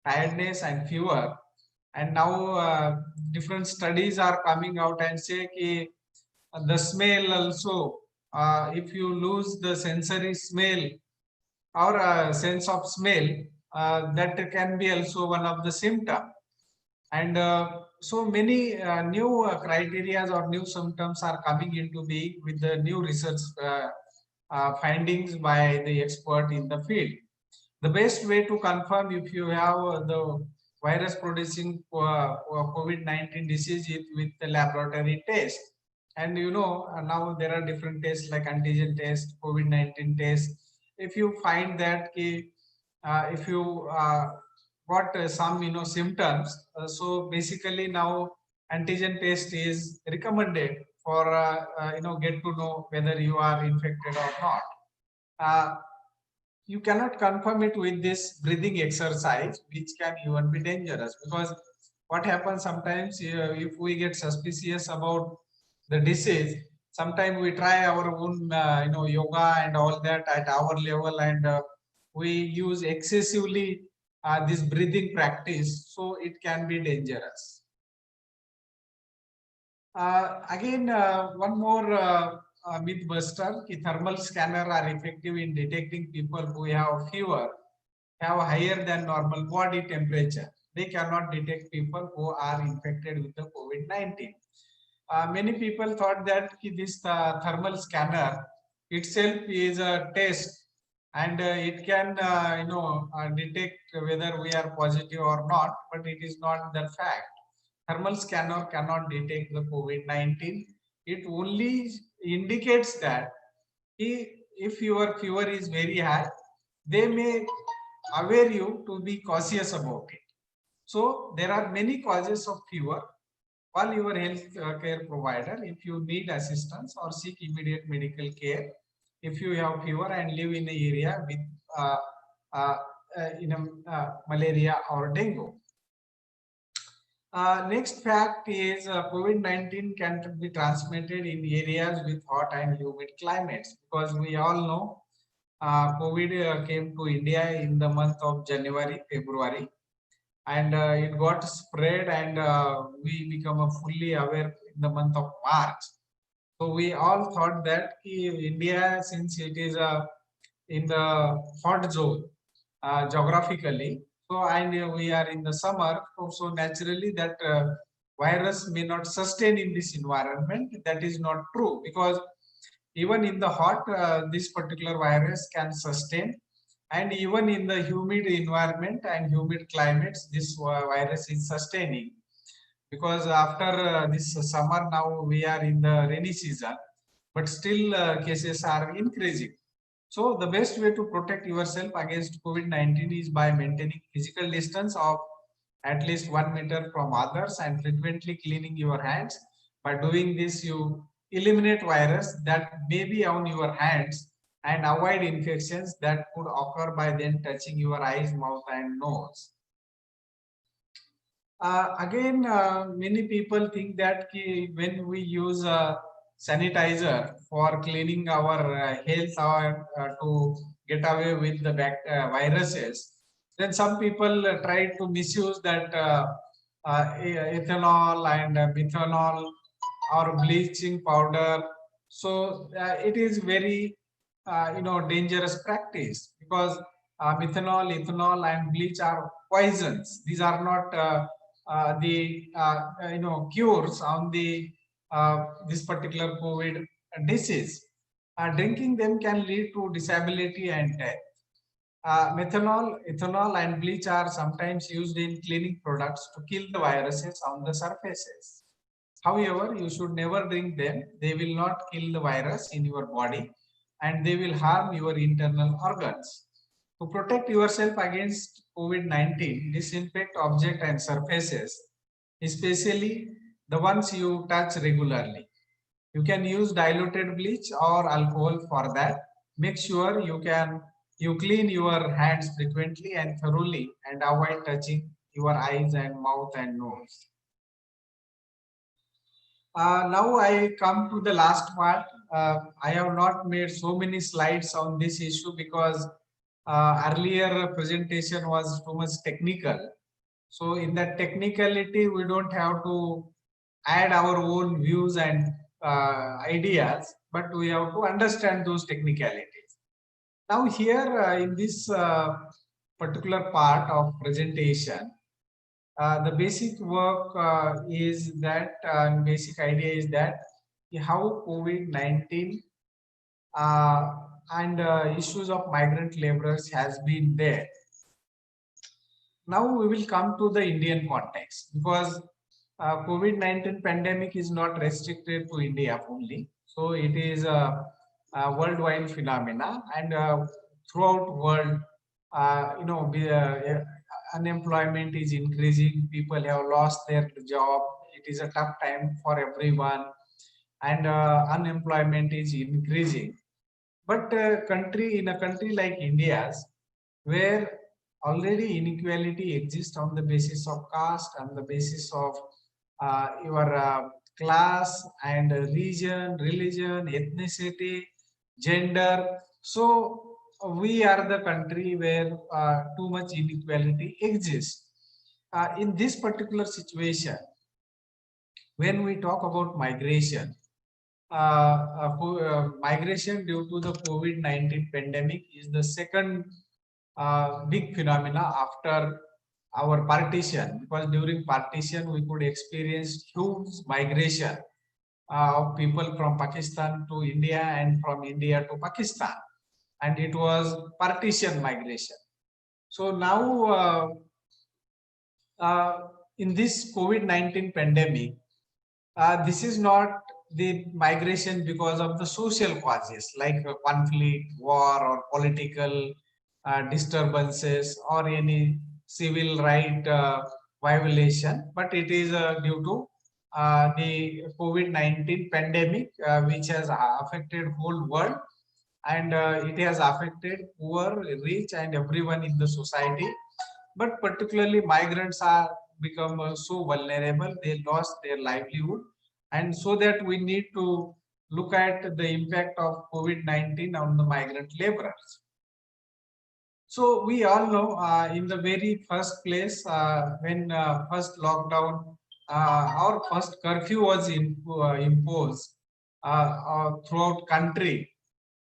tiredness, and fever. And now different studies are coming out and say the smell also, if you lose the sensory smell or sense of smell, that can be also one of the symptoms. And so many new criteria or new symptoms are coming into being with the new research findings by the expert in the field. The best way to confirm if you have the virus producing COVID-19 disease is with the laboratory test. And you know, now there are different tests like antigen test, COVID-19 test. If you find that if you got some symptoms, so basically now antigen test is recommended for get to know whether you are infected or not. You cannot confirm it with this breathing exercise, which can even be dangerous, because what happens sometimes if we get suspicious about the disease, sometimes we try our own yoga and all that at our level, and we use excessively this breathing practice, so it can be dangerous. Again, one more myth buster: thermal scanner are effective in detecting people who have fever, have higher than normal body temperature. They cannot detect people who are infected with the COVID-19. Many people thought that this thermal scanner itself is a test, and it can detect whether we are positive or not, but it is not the fact. Thermal scanner cannot detect the COVID-19. It only indicates that if your fever is very high, they may aware you to be cautious about it. So there are many causes of fever. Call your health care provider if you need assistance or seek immediate medical care if you have fever and live in an area with malaria or dengue. Next fact is COVID-19 can be transmitted in areas with hot and humid climates, because we all know COVID came to India in the month of January, February, and it got spread, and we become fully aware in the month of March. So we all thought that India, since it is in the hot zone geographically, so and we are in the summer, so naturally that virus may not sustain in this environment. That is not true, because even in the hot, this particular virus can sustain, and even in the humid environment and humid climates, this virus is sustaining. Because after this summer, now we are in the rainy season, but still cases are increasing. So the best way to protect yourself against COVID-19 is by maintaining physical distance of at least 1 meter from others and frequently cleaning your hands. By doing this, you eliminate virus that may be on your hands and avoid infections that could occur by then touching your eyes, mouth, and nose. Again, many people think that when we use sanitizer for cleaning our health or to get away with the viruses, then some people try to misuse that ethanol and methanol or bleaching powder. So it is very dangerous practice, because methanol, ethanol, and bleach are poisons. These are not the cures on the this particular COVID disease. Drinking them can lead to disability and death. Methanol, ethanol, and bleach are sometimes used in cleaning products to kill the viruses on the surfaces. However, you should never drink them. They will not kill the virus in your body, and they will harm your internal organs. To protect yourself against COVID-19, disinfect objects and surfaces, especially the ones you touch regularly. You can use diluted bleach or alcohol for that. Make sure you clean your hands frequently and thoroughly, and avoid touching your eyes and mouth and nose. Now I come to the last part. I have not made so many slides on this issue because earlier presentation was too much technical. So in that technicality, we don't have to add our own views and ideas, but we have to understand those technicalities. Now here in this particular part of presentation, the basic work is that basic idea is that how COVID-19 and issues of migrant laborers has been there. Now we will come to the Indian context, because COVID-19 pandemic is not restricted to India only. So it is a worldwide phenomena, and throughout world, unemployment is increasing. People have lost their job. It is a tough time for everyone, and unemployment is increasing. But in a country like India's, where already inequality exists on the basis of caste, on the basis of your class and region, religion, ethnicity, gender. So we are the country where too much inequality exists. In this particular situation, when we talk about migration, migration due to the COVID-19 pandemic is the second big phenomena after our partition, because during partition we could experience huge migration of people from Pakistan to India and from India to Pakistan, and it was partition migration. So now in this COVID-19 pandemic, this is not the migration because of the social causes like conflict, war, or political disturbances, or any civil right violation, but it is due to the COVID-19 pandemic, which has affected whole world, and it has affected poor, rich, and everyone in the society. But particularly migrants are become so vulnerable, they lost their livelihood, and so that we need to look at the impact of COVID-19 on the migrant laborers. So we all know in the very first place, when first lockdown or first curfew was imposed throughout country,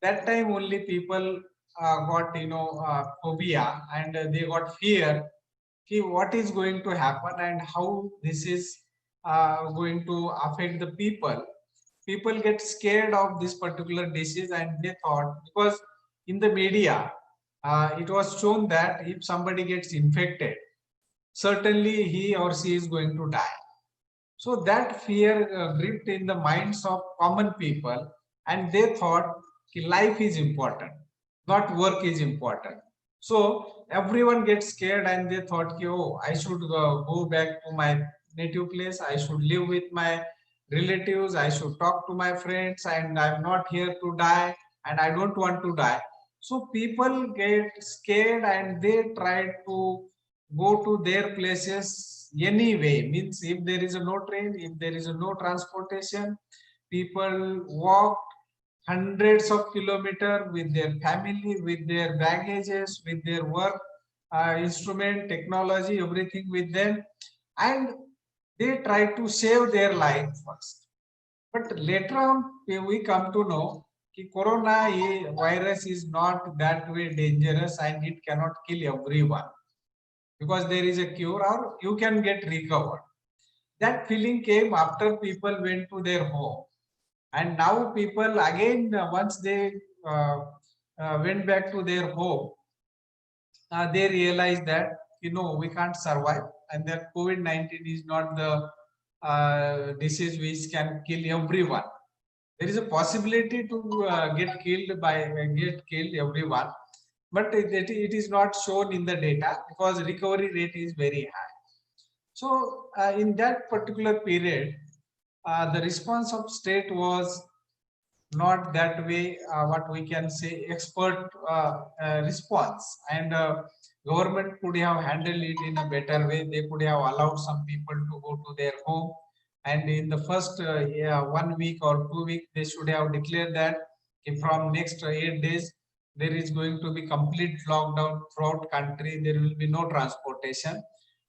that time only people got phobia, and they got fear. What is going to happen and how this is going to affect the people. People get scared of this particular disease, and they thought, because in the media it was shown that if somebody gets infected, certainly he or she is going to die. So that fear gripped in the minds of common people, and they thought life is important, not work is important. So everyone gets scared, and they thought, oh, I should go back to my native place, I should live with my relatives, I should talk to my friends, and I'm not here to die, and I don't want to die. So people get scared, and they try to go to their places anyway. Means if there is no train, if there is no transportation, people walk hundreds of kilometers with their family, with their baggages, with their work, instrument, technology, everything with them, and they try to save their life first. But later on, we come to know that virus is not that way dangerous and it cannot kill everyone because there is a cure or you can get recovered. That feeling came after people went to their home, and now people again once they went back to their home, they realize that we can't survive, and that COVID-19 is not the disease which can kill everyone. There is a possibility to get killed everyone, but it is not shown in the data because recovery rate is very high. So in that particular period, the response of state was not that way, what we can say expert response, and government could have handled it in a better way. They could have allowed some people to go to their home, and in the first 1 week or 2 weeks they should have declared that from next 8 days there is going to be complete lockdown throughout country, there will be no transportation.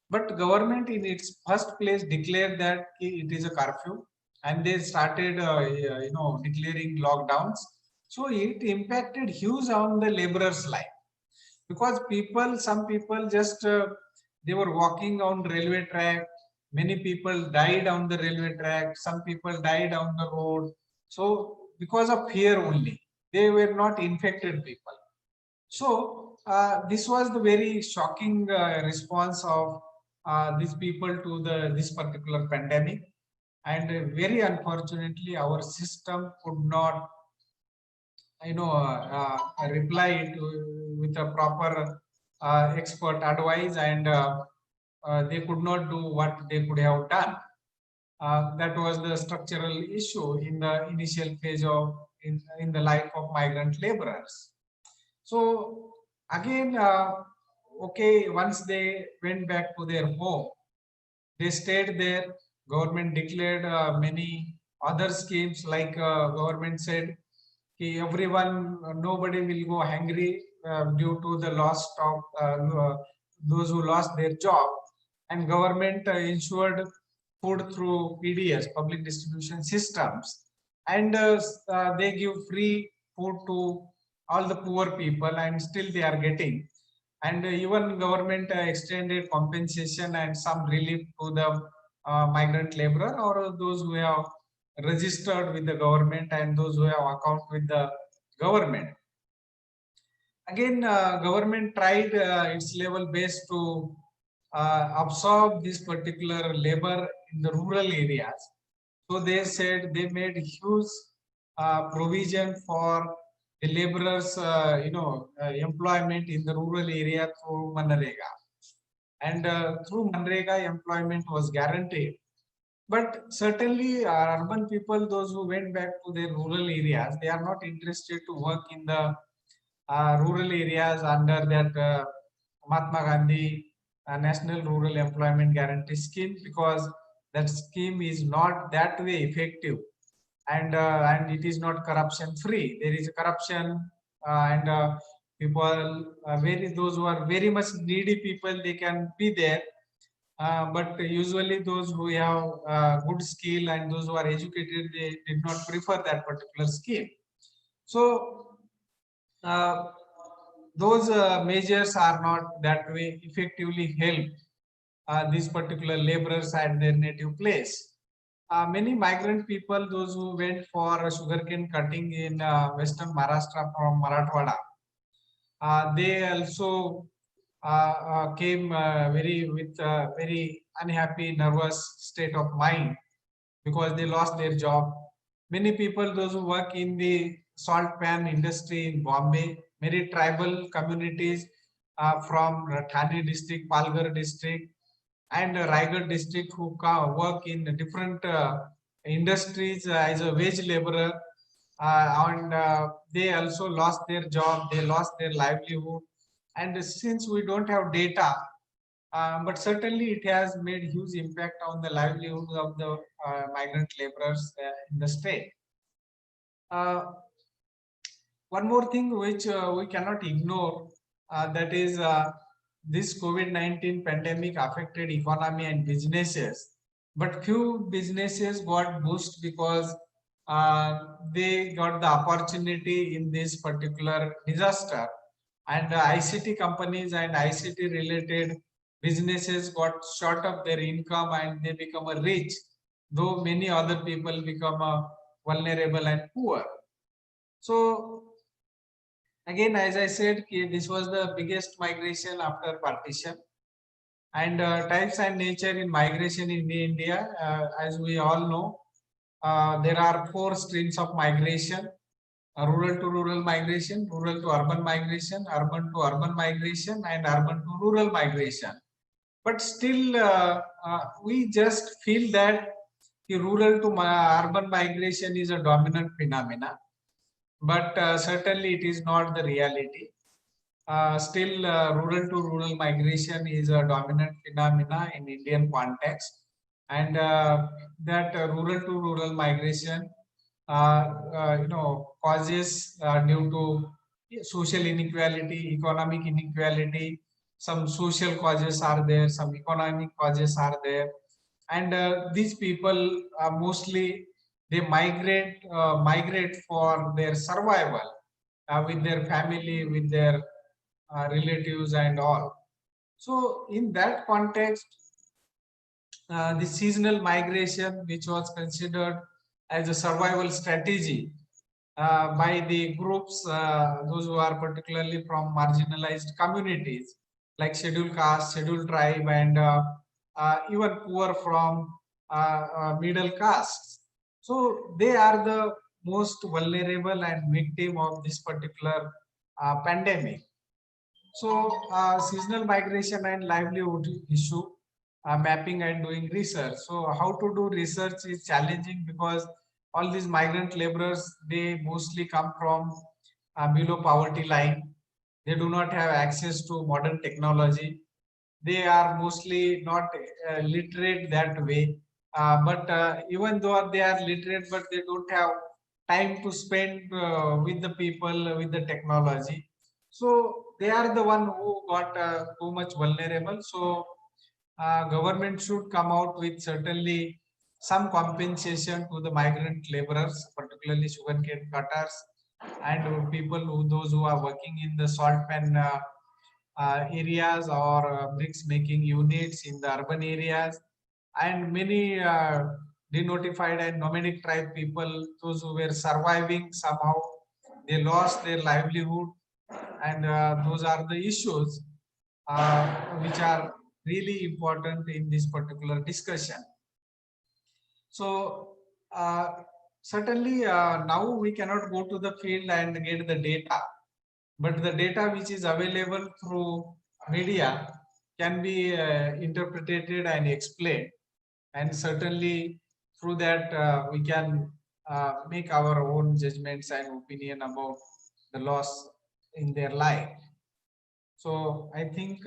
But government in its first place declared that it is a curfew, and they started declaring lockdowns. So it impacted huge on the laborers life, because some people just they were walking on railway track, many people died on the railway track, some people died on the road. So because of fear only, they were not infected people. So this was the very shocking response of these people to this particular pandemic, and very unfortunately our system could not reply with a proper expert advice, and they could not do what they could have done. That was the structural issue in the initial phase of in the life of migrant laborers. So again, okay, once they went back to their home, they stayed there. Government declared many other schemes, like government said, everyone, nobody will go hungry due to the loss of those who lost their job, and government ensured food through PDS, public distribution systems, and they give free food to all the poor people, and still they are getting. And even government extended compensation and some relief to the migrant laborer or those who have registered with the government and those who have account with the government. Again, government tried its level best to absorb this particular labor in the rural areas. So they said they made huge provision for the laborers, employment in the rural area through Manrega, and through Manrega employment was guaranteed. But certainly urban people, those who went back to their rural areas, they are not interested to work in the rural areas under that Mahatma Gandhi National Rural Employment Guarantee Scheme, because that scheme is not that way effective, and it is not corruption free. There is corruption, and people those who are very much needy people, they can be there, but usually those who have good skill and those who are educated, they did not prefer that particular scheme. So those measures are not that way effectively help these particular laborers at their native place. Many migrant people, those who went for sugarcane cutting in western Maharashtra from Marathwada, they also came with very unhappy, nervous state of mind because they lost their job. Many people, those who work in the salt pan industry in Bombay, many tribal communities from Thane district, Palghar district, and Raigad district who work in different industries as a wage laborer, and they also lost their job, they lost their livelihood. And since we don't have data, but certainly it has made huge impact on the livelihood of the migrant laborers in the state. one more thing which we cannot ignore, that is this COVID-19 pandemic affected economy and businesses, but few businesses got boost because they got the opportunity in this particular disaster, and ICT companies and ICT related businesses got short of their income and they become a rich, though many other people become vulnerable and poor. So again, as I said, this was the biggest migration after partition. And types and nature in migration in India, as we all know, there are four streams of migration: rural to rural migration, rural to urban to urban migration, and urban to rural migration. But still, we just feel that the rural to urban migration is a dominant phenomena, but certainly it is not the reality. Still, rural to rural migration is a dominant phenomena in Indian context, and that rural to rural migration, causes due to social inequality, economic inequality. Some social causes are there, some economic causes are there, and these people mostly they migrate for their survival, with their family, with their relatives and all. So in that context, the seasonal migration, which was considered as a survival strategy by the groups, those who are particularly from marginalized communities like scheduled caste, scheduled tribe, and even poor from middle castes. So they are the most vulnerable and victim of this particular pandemic. So seasonal migration and livelihood issue, mapping and doing research. So how to do research is challenging because all these migrant laborers, they mostly come from below poverty line. They do not have access to modern technology. They are mostly not literate that way. But even though they are literate, but they don't have time to spend with the people, with the technology. So they are the one who got too much vulnerable. So government should come out with certainly some compensation to the migrant laborers, particularly sugarcane cutters and people who those who are working in the salt pen areas or bricks making units in the urban areas, and many denotified and nomadic tribe people, those who were surviving somehow, they lost their livelihood, and those are the issues which are really important in this particular discussion. So certainly now we cannot go to the field and get the data, but the data which is available through media can be interpreted and explained, and certainly through that we can make our own judgments and opinion about the loss in their life. So I think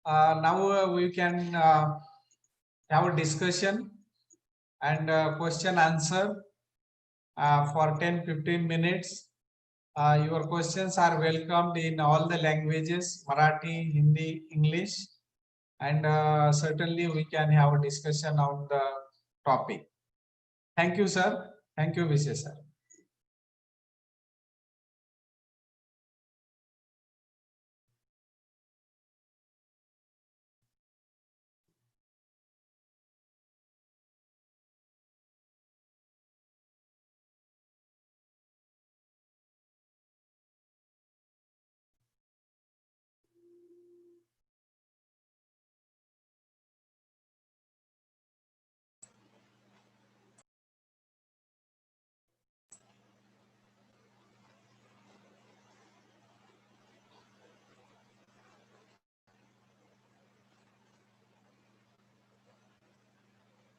now we can have a discussion and question answer for 10-15 minutes. Your questions are welcomed in all the languages: Marathi, Hindi, English, and certainly we can have a discussion on the topic. Thank you, sir. Thank you, Vishay sir.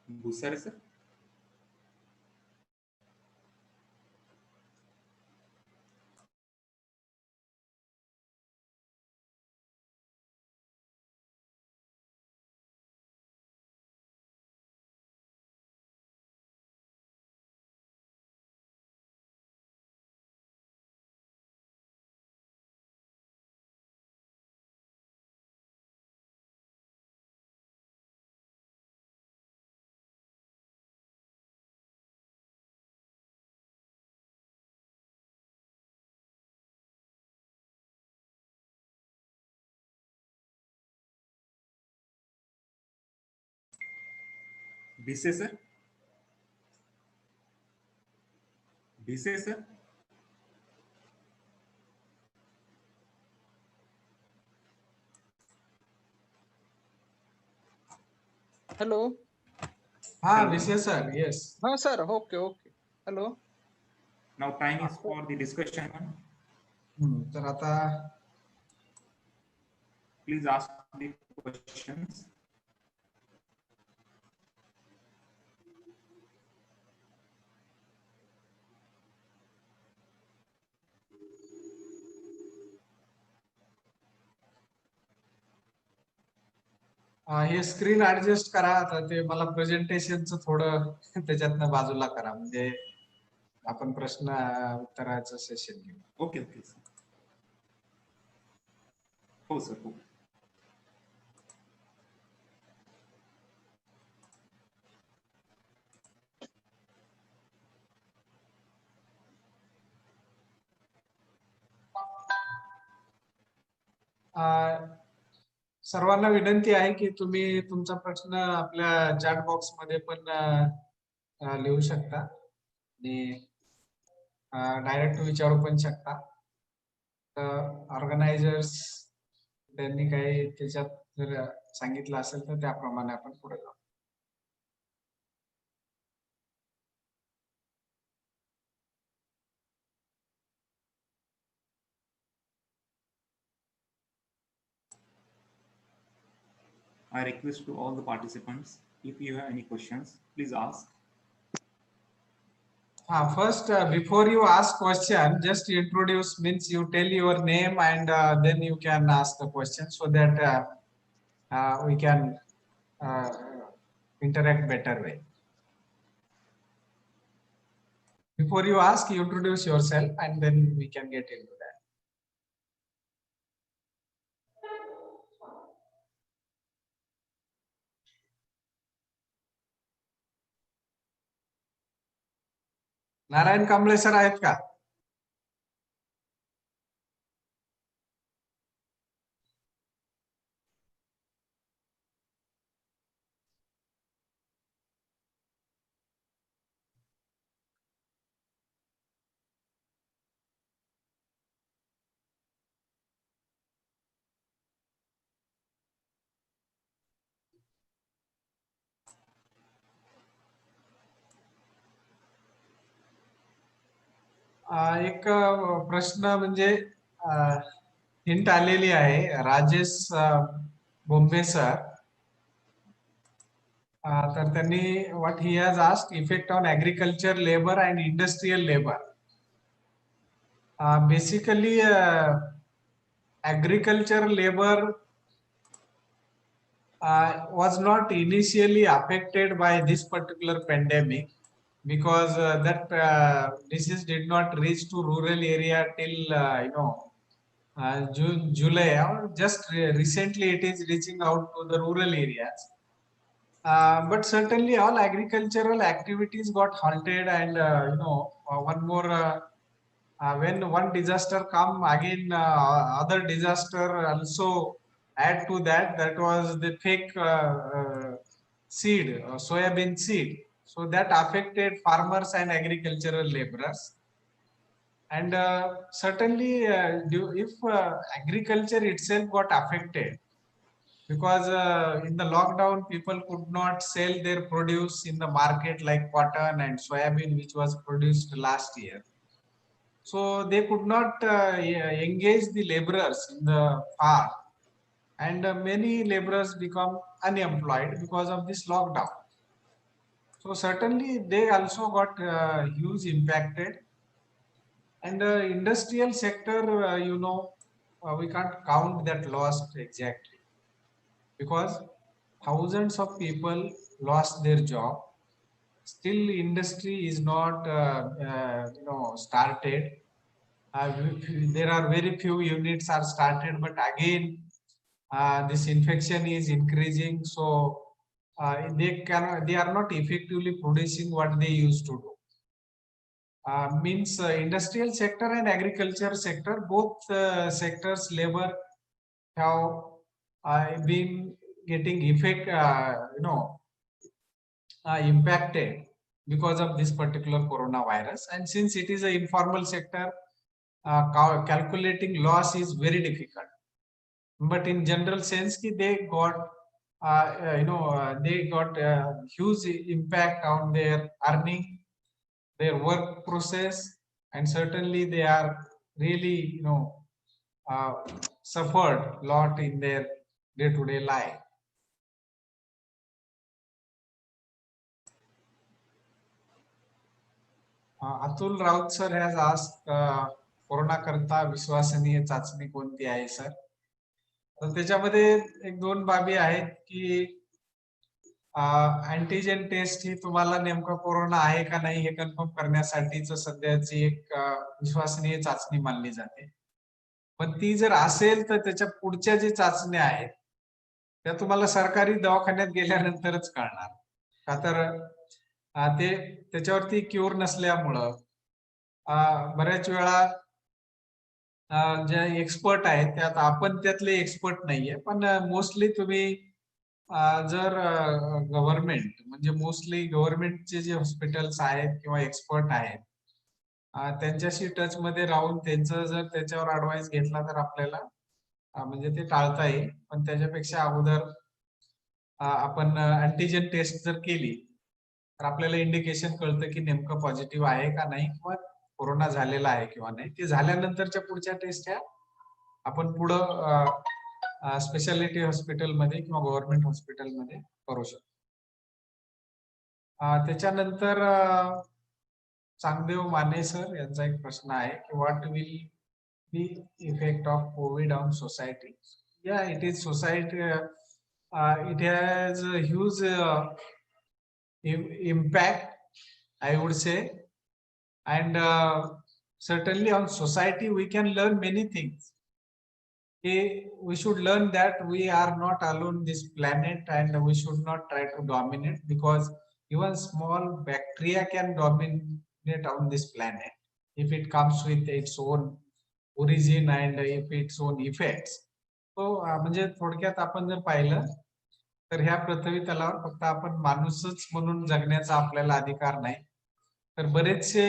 Busar sir. Bise sir. Bise sir. Hello. Vishya sir, yes. हा sir, okay okay. Hello. Now time is for the discussion. तर आता Please ask the questions. हे screen adjust करा. आता ते मला प्रेझेंटेशनचं थोडं त्याच्यातनं बाजूला करा, म्हणजे आपण प्रश्न उत्तराचं सेशन घेऊ. Okay, okay, sir. हो sir. हो. सर्वांना विनंती आहे की तुम्ही तुमचा प्रश्न आपल्या चॅट बॉक्स मध्ये पण लिहू शकता आणि डायरेक्ट विचारू पण शकता. ऑर्गनायझर्स त्यांनी काही त्याच्यात जर सांगितलं असेल तर त्याप्रमाणे आपण पुढे जाऊ. I request to all the participants, if you have any questions, please ask. First, before you ask question, just introduce, means you tell your name and then you can ask the question so that we can interact better way. Before you ask, you introduce yourself and then we can get into that. Narayan Kamble sir आहेत का? एक प्रश्न म्हणजे hint आलेली आहे. Rajesh Bombay sir, तर त्यांनी what he has asked effect on agriculture labour and industrial labour. Basically agriculture labor was not initially affected by this particular pandemic because that disease did not reach to rural area till June, July, or just recently it is reaching out to the rural areas. But certainly all agricultural activities got halted and one more when one disaster come again other disaster also add to that. That was the fake seed, soybean seed. So that affected farmers and agricultural laborers. And certainly if agriculture itself got affected, because in the lockdown people could not sell their produce in the market like cotton and soybean which was produced last year. So they could not engage the laborers in the farm, and many laborers become unemployed because of this lockdown. So certainly they also got huge impacted. And industrial sector, we can't count that loss exactly, because thousands of people lost their job. Still industry is not started. There are very few units are started, but again this infection is increasing, so they are not effectively producing what they used to do. Means industrial sector and agriculture sector, both sectors labor have been getting impacted because of this particular coronavirus. And since it is an informal sector, calculating loss is very difficult. But in general sense, they got they got huge impact on their earning, their work process, and certainly they are really suffered a lot in their day-to-day life. Atul Raut sir has asked, corona करता विश्वसनीय चाचणी कोणती आहे sir? तर त्याच्यामध्ये एक दोन बाबी आहेत की अँटीजेन टेस्ट ही तुम्हाला नेमका कोरोना आहे का नाही हे कन्फर्म करण्यासाठीच सध्याची एक विश्वसनीय चाचणी मानली जाते. पण ती जर असेल तर त्याच्या पुढच्या जे चाचण्या आहेत त्या तुम्हाला सरकारी दवाखान्यात गेल्यानंतरच कळणार. का तर ते त्याच्यावरती क्यूर नसल्यामुळं बऱ्याच वेळा जे एक्सपर्ट आहेत त्यात आपण त्यातले एक्सपर्ट नाहीये, पण मोस्टली तुम्ही जर गव्हर्नमेंट म्हणजे मोस्टली गव्हर्नमेंटचे जे हॉस्पिटल्स आहेत किंवा एक्सपर्ट आहेत त्यांच्याशी टच मध्ये राहून त्यांचं जर त्याच्यावर ऍडवाइस घेतला तर आपल्याला म्हणजे ते टाळता येईल. पण त्याच्यापेक्षा अगोदर आपण अँटीजेन टेस्ट जर केली तर आपल्याला इंडिकेशन कळतं की नेमकं पॉझिटिव्ह आहे का नाही किंवा कोरोना झालेला आहे किंवा नाही. ते झाल्यानंतरच्या पुढच्या टेस्ट ह्या आपण पुढं स्पेशालिटी हॉस्पिटलमध्ये किंवा गव्हर्नमेंट हॉस्पिटलमध्ये करू शकतो. त्याच्यानंतर चांगदेव माने सर यांचा एक प्रश्न आहे की what will be effect of COVID on society? या it is society it has a huge impact, I would say, and certainly on society we can learn many things. We should learn that we are not alone this planet and we should not try to dominate, because even small bacteria can dominate on this planet if it comes with its own origin and if its own effects. So म्हणजे थोडक्यात आपण जर पाहिलं तर ह्या पृथ्वी तलावर फक्त आपण माणूसच म्हणून जगण्याचा आपल्याला अधिकार नाही, तर बरेचसे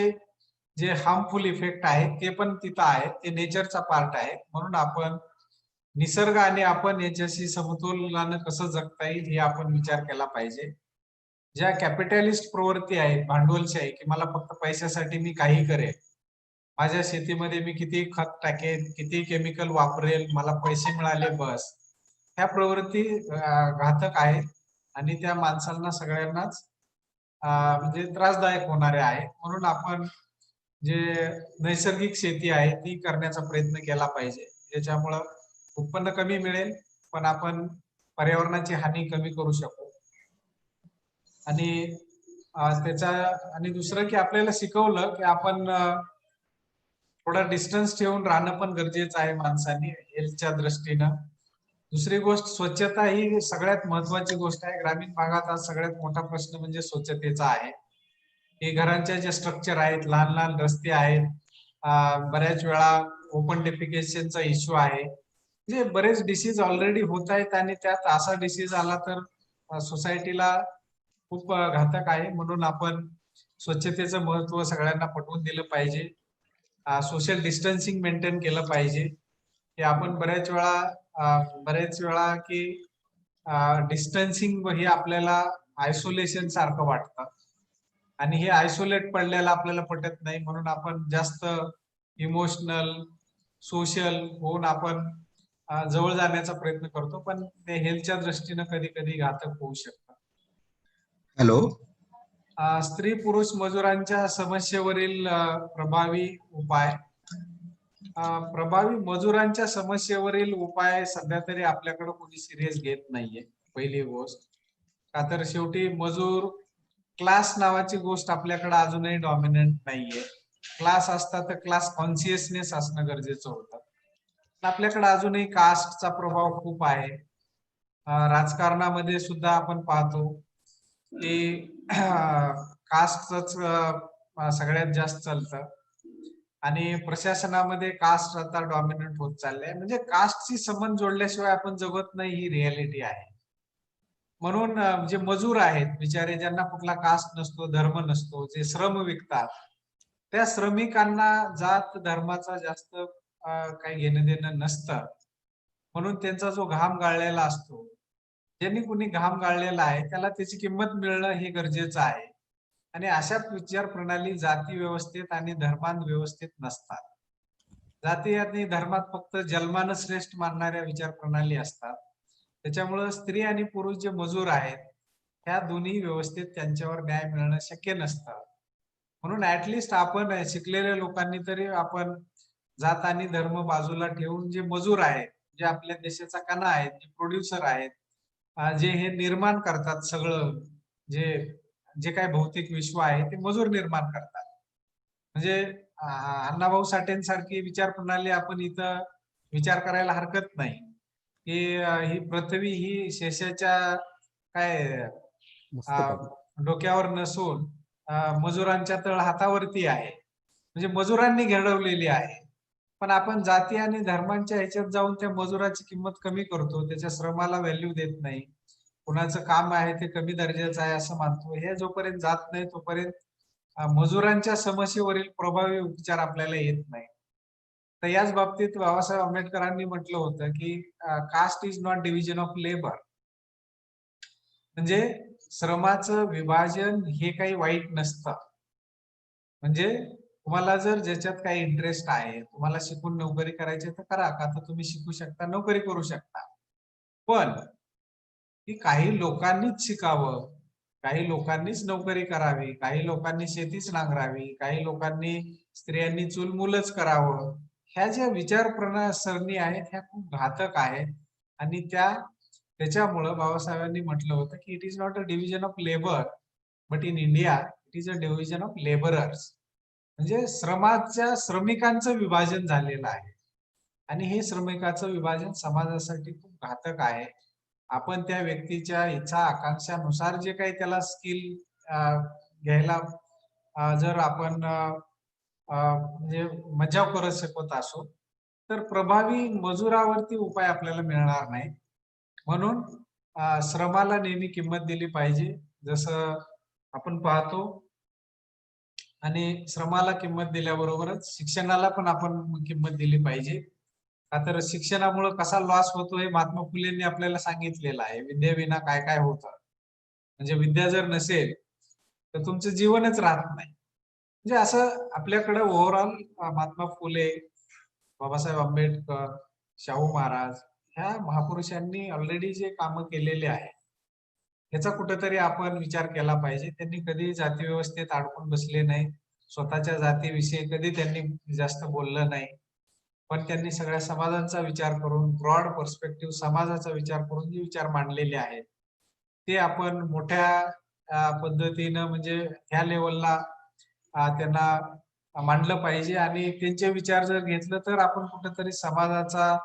जे हार्मफुल इफेक्ट आहेत ते पण तिथं आहेत, ते नेचरचा पार्ट आहे. म्हणून आपण निसर्ग आणि आपण याच्याशी समतोलानं कसं जगता येईल हे आपण विचार केला पाहिजे. ज्या कॅपिटलिस्ट प्रवृत्ती आहेत, भांडवलशाही, की मला फक्त पैशासाठी मी काही करेल, माझ्या शेतीमध्ये मी किती खत टाकेल, किती केमिकल वापरेल, मला पैसे मिळाले बस, ह्या प्रवृत्ती घातक आहेत आणि त्या माणसांना सगळ्यांनाच म्हणजे त्रासदायक होणारे आहेत. म्हणून आपण जे नैसर्गिक शेती आहे ती करण्याचा प्रयत्न केला पाहिजे, ज्याच्यामुळं उत्पन्न कमी मिळेल पण आपण पर्यावरणाची हानी कमी करू शकू. आणि त्याचा आणि दुसरं की आपल्याला शिकवलं की आपण थोडा डिस्टन्स ठेवून राहणं पण गरजेचं आहे माणसांनी हेल्थच्या दृष्टीनं. दुसरी गोष्ट, स्वच्छता ही सगळ्यात महत्वाची गोष्ट आहे. ग्रामीण भागात आज सगळ्यात मोठा प्रश्न म्हणजे स्वच्छतेचा आहे. की घरांच्या जे स्ट्रक्चर आहेत, लहान लहान रस्ते आहेत, बऱ्याच वेळा ओपन डेफिकेशनचा इश्यू आहे, म्हणजे बरेच डिसीज ऑलरेडी होत आहेत आणि त्यात असा डिसीज आला तर सोसायटीला खूप घातक आहे. म्हणून आपण स्वच्छतेचं महत्व सगळ्यांना पटवून दिलं पाहिजे. सोशल डिस्टन्सिंग मेंटेन केलं पाहिजे. की आपण बऱ्याच वेळा की डिस्टन्सिंग हे आपल्याला आयसोलेशन सारखं वाटतं आणि हे आयसोलेट पडलेलं आपल्याला पटत नाही. म्हणून आपण जास्त इमोशनल सोशल होऊन आपण जवळ जाण्याचा प्रयत्न करतो, पण ते हेल्थच्या दृष्टीनं कधी कधी घातक होऊ शकतं. हॅलो, स्त्री पुरुष मजुरांच्या समस्येवरील प्रभावी उपाय. प्रभावी मजुरांच्या समस्येवरील उपाय सध्या तरी आपल्याकडे कोणी सिरियस घेत नाहीये, पहिली गोष्ट. का तर शेवटी मजूर क्लास नावाची गोष्ट आपल्याकडे अजूनही डॉमिनंट नाहीये. क्लास असता तर क्लास कॉन्शियसनेस असणं गरजेचं होतं. आपल्याकडे अजूनही कास्टचा प्रभाव खूप आहे. राजकारणामध्ये सुद्धा आपण पाहतो की कास्टच सगळ्यात जास्त चालतं आणि प्रशासनामध्ये कास्ट आता डॉमिनंट होत चाललंय. म्हणजे कास्टशी संबंध जोडल्याशिवाय आपण जगत नाही, ही रियालिटी आहे. म्हणून जे मजूर आहेत बिचारे, ज्यांना कुठला कास्ट नसतो, धर्म नसतो, जे श्रम विकतात, त्या श्रमिकांना जात धर्माचा जास्त काही घेणं देणं नसतं. म्हणून त्यांचा जो घाम गाळलेला असतो, ज्यांनी कुणी घाम गाळलेला आहे त्याला त्याची किंमत मिळणं हे गरजेचं आहे. आणि अशा विचार प्रणाली जाती व्यवस्थेत आणि धर्मांत व्यवस्थेत नसतात. जाती आणि धर्मात फक्त जन्मानं श्रेष्ठ मानणाऱ्या विचार प्रणाली असतात. त्याच्यामुळं स्त्री आणि पुरुष जे मजूर आहेत, ह्या दोन्ही व्यवस्थेत त्यांच्यावर न्याय मिळणं शक्य नसतं. म्हणून ऍटलिस्ट आपण शिकलेल्या लोकांनी तरी आपण जात आणि धर्म बाजूला ठेवून जे मजूर आहेत, जे आपल्या देशाचा कणा आहेत, जे प्रोड्युसर आहेत, जे हे निर्माण करतात सगळं, जे जे काही भौतिक विश्व आहे ते मजूर निर्माण करतात. म्हणजे अण्णाभाऊ साठेंसारखी विचार प्रणाली आपण इथं विचार करायला हरकत नाही की ही पृथ्वी ही शेषाच्या काय डोक्यावर नसून मजुरांच्या तळ हातावरती आहे, म्हणजे मजुरांनी घडवलेली आहे. पण आपण जाती आणि धर्मांच्या ह्याच्यात जाऊन त्या मजुराची किंमत कमी करतो, त्याच्या श्रमाला व्हॅल्यू देत नाही, कुणाचं काम आहे ते कमी दर्जाचं आहे असं मानतो. हे जोपर्यंत जात नाही तोपर्यंत मजुरांच्या समस्येवरील प्रभावी उपचार आपल्याला येत नाही. तर याच बाबतीत बाबासाहेब आंबेडकरांनी म्हटलं होतं की caste is not division of labour. म्हणजे श्रमाचं विभाजन हे काही वाईट नसतं. म्हणजे तुम्हाला जर ज्याच्यात काही इंटरेस्ट आहे, तुम्हाला शिकून नोकरी करायची तर करा, का तर तुम्ही शिकू शकता, नोकरी करू शकता. पण की काही लोकांनीच शिकावं, काही लोकांनीच नोकरी करावी, काही लोकांनी शेतीच नांगरावी, काही लोकांनी स्त्रियांनी चूलमूलच करावं, ह्या ज्या विचार सरणी आहेत ह्या खूप घातक आहेत. आणि त्याच्यामुळं बाबासाहेबांनी म्हटलं होतं की it is not a division of labour, but in India it is a division of labourers. म्हणजे श्रमिकांचं विभाजन झालेलं आहे. आणि हे श्रमिकाचं विभाजन समाजासाठी खूप घातक आहे. आपण त्या व्यक्तीच्या इच्छा आकांक्षानुसार जे काही त्याला स्किल घ्यायला जर आपण म्हणजे मजाव करत शिकवत असो, तर प्रभावी मजुरावरती उपाय आपल्याला मिळणार नाही. म्हणून श्रमाला नेहमी किंमत दिली पाहिजे, जसं आपण पाहतो. आणि श्रमाला किंमत दिल्याबरोबरच शिक्षणाला पण आपण किंमत दिली पाहिजे. का तर शिक्षणामुळे कसा लॉस होतो हे महात्मा फुलेंनी आपल्याला सांगितलेलं आहे. विद्येविना काय काय होतं, म्हणजे विद्या जर नसेल तर तुमचं जीवनच राहत नाही. म्हणजे असं आपल्याकडे ओव्हरऑल महात्मा फुले, बाबासाहेब आंबेडकर, शाहू महाराज ह्या महापुरुषांनी ऑलरेडी जे कामं केलेले आहेत याचा कुठेतरी आपण विचार केला पाहिजे. त्यांनी कधी जाती व्यवस्थेत अडकून बसले नाही, स्वतःच्या जातीविषयी कधी त्यांनी जास्त बोललं नाही, पण त्यांनी सगळ्या समाजांचा विचार करून, ब्रॉड पर्स्पेक्टिव्ह समाजाचा विचार करून जे विचार मांडलेले आहेत ते आपण मोठ्या पद्धतीनं म्हणजे ह्या लेवलला त्यांना मांडलं पाहिजे. आणि त्यांचे विचार जर घेतलं तर आपण कुठेतरी समाजाचा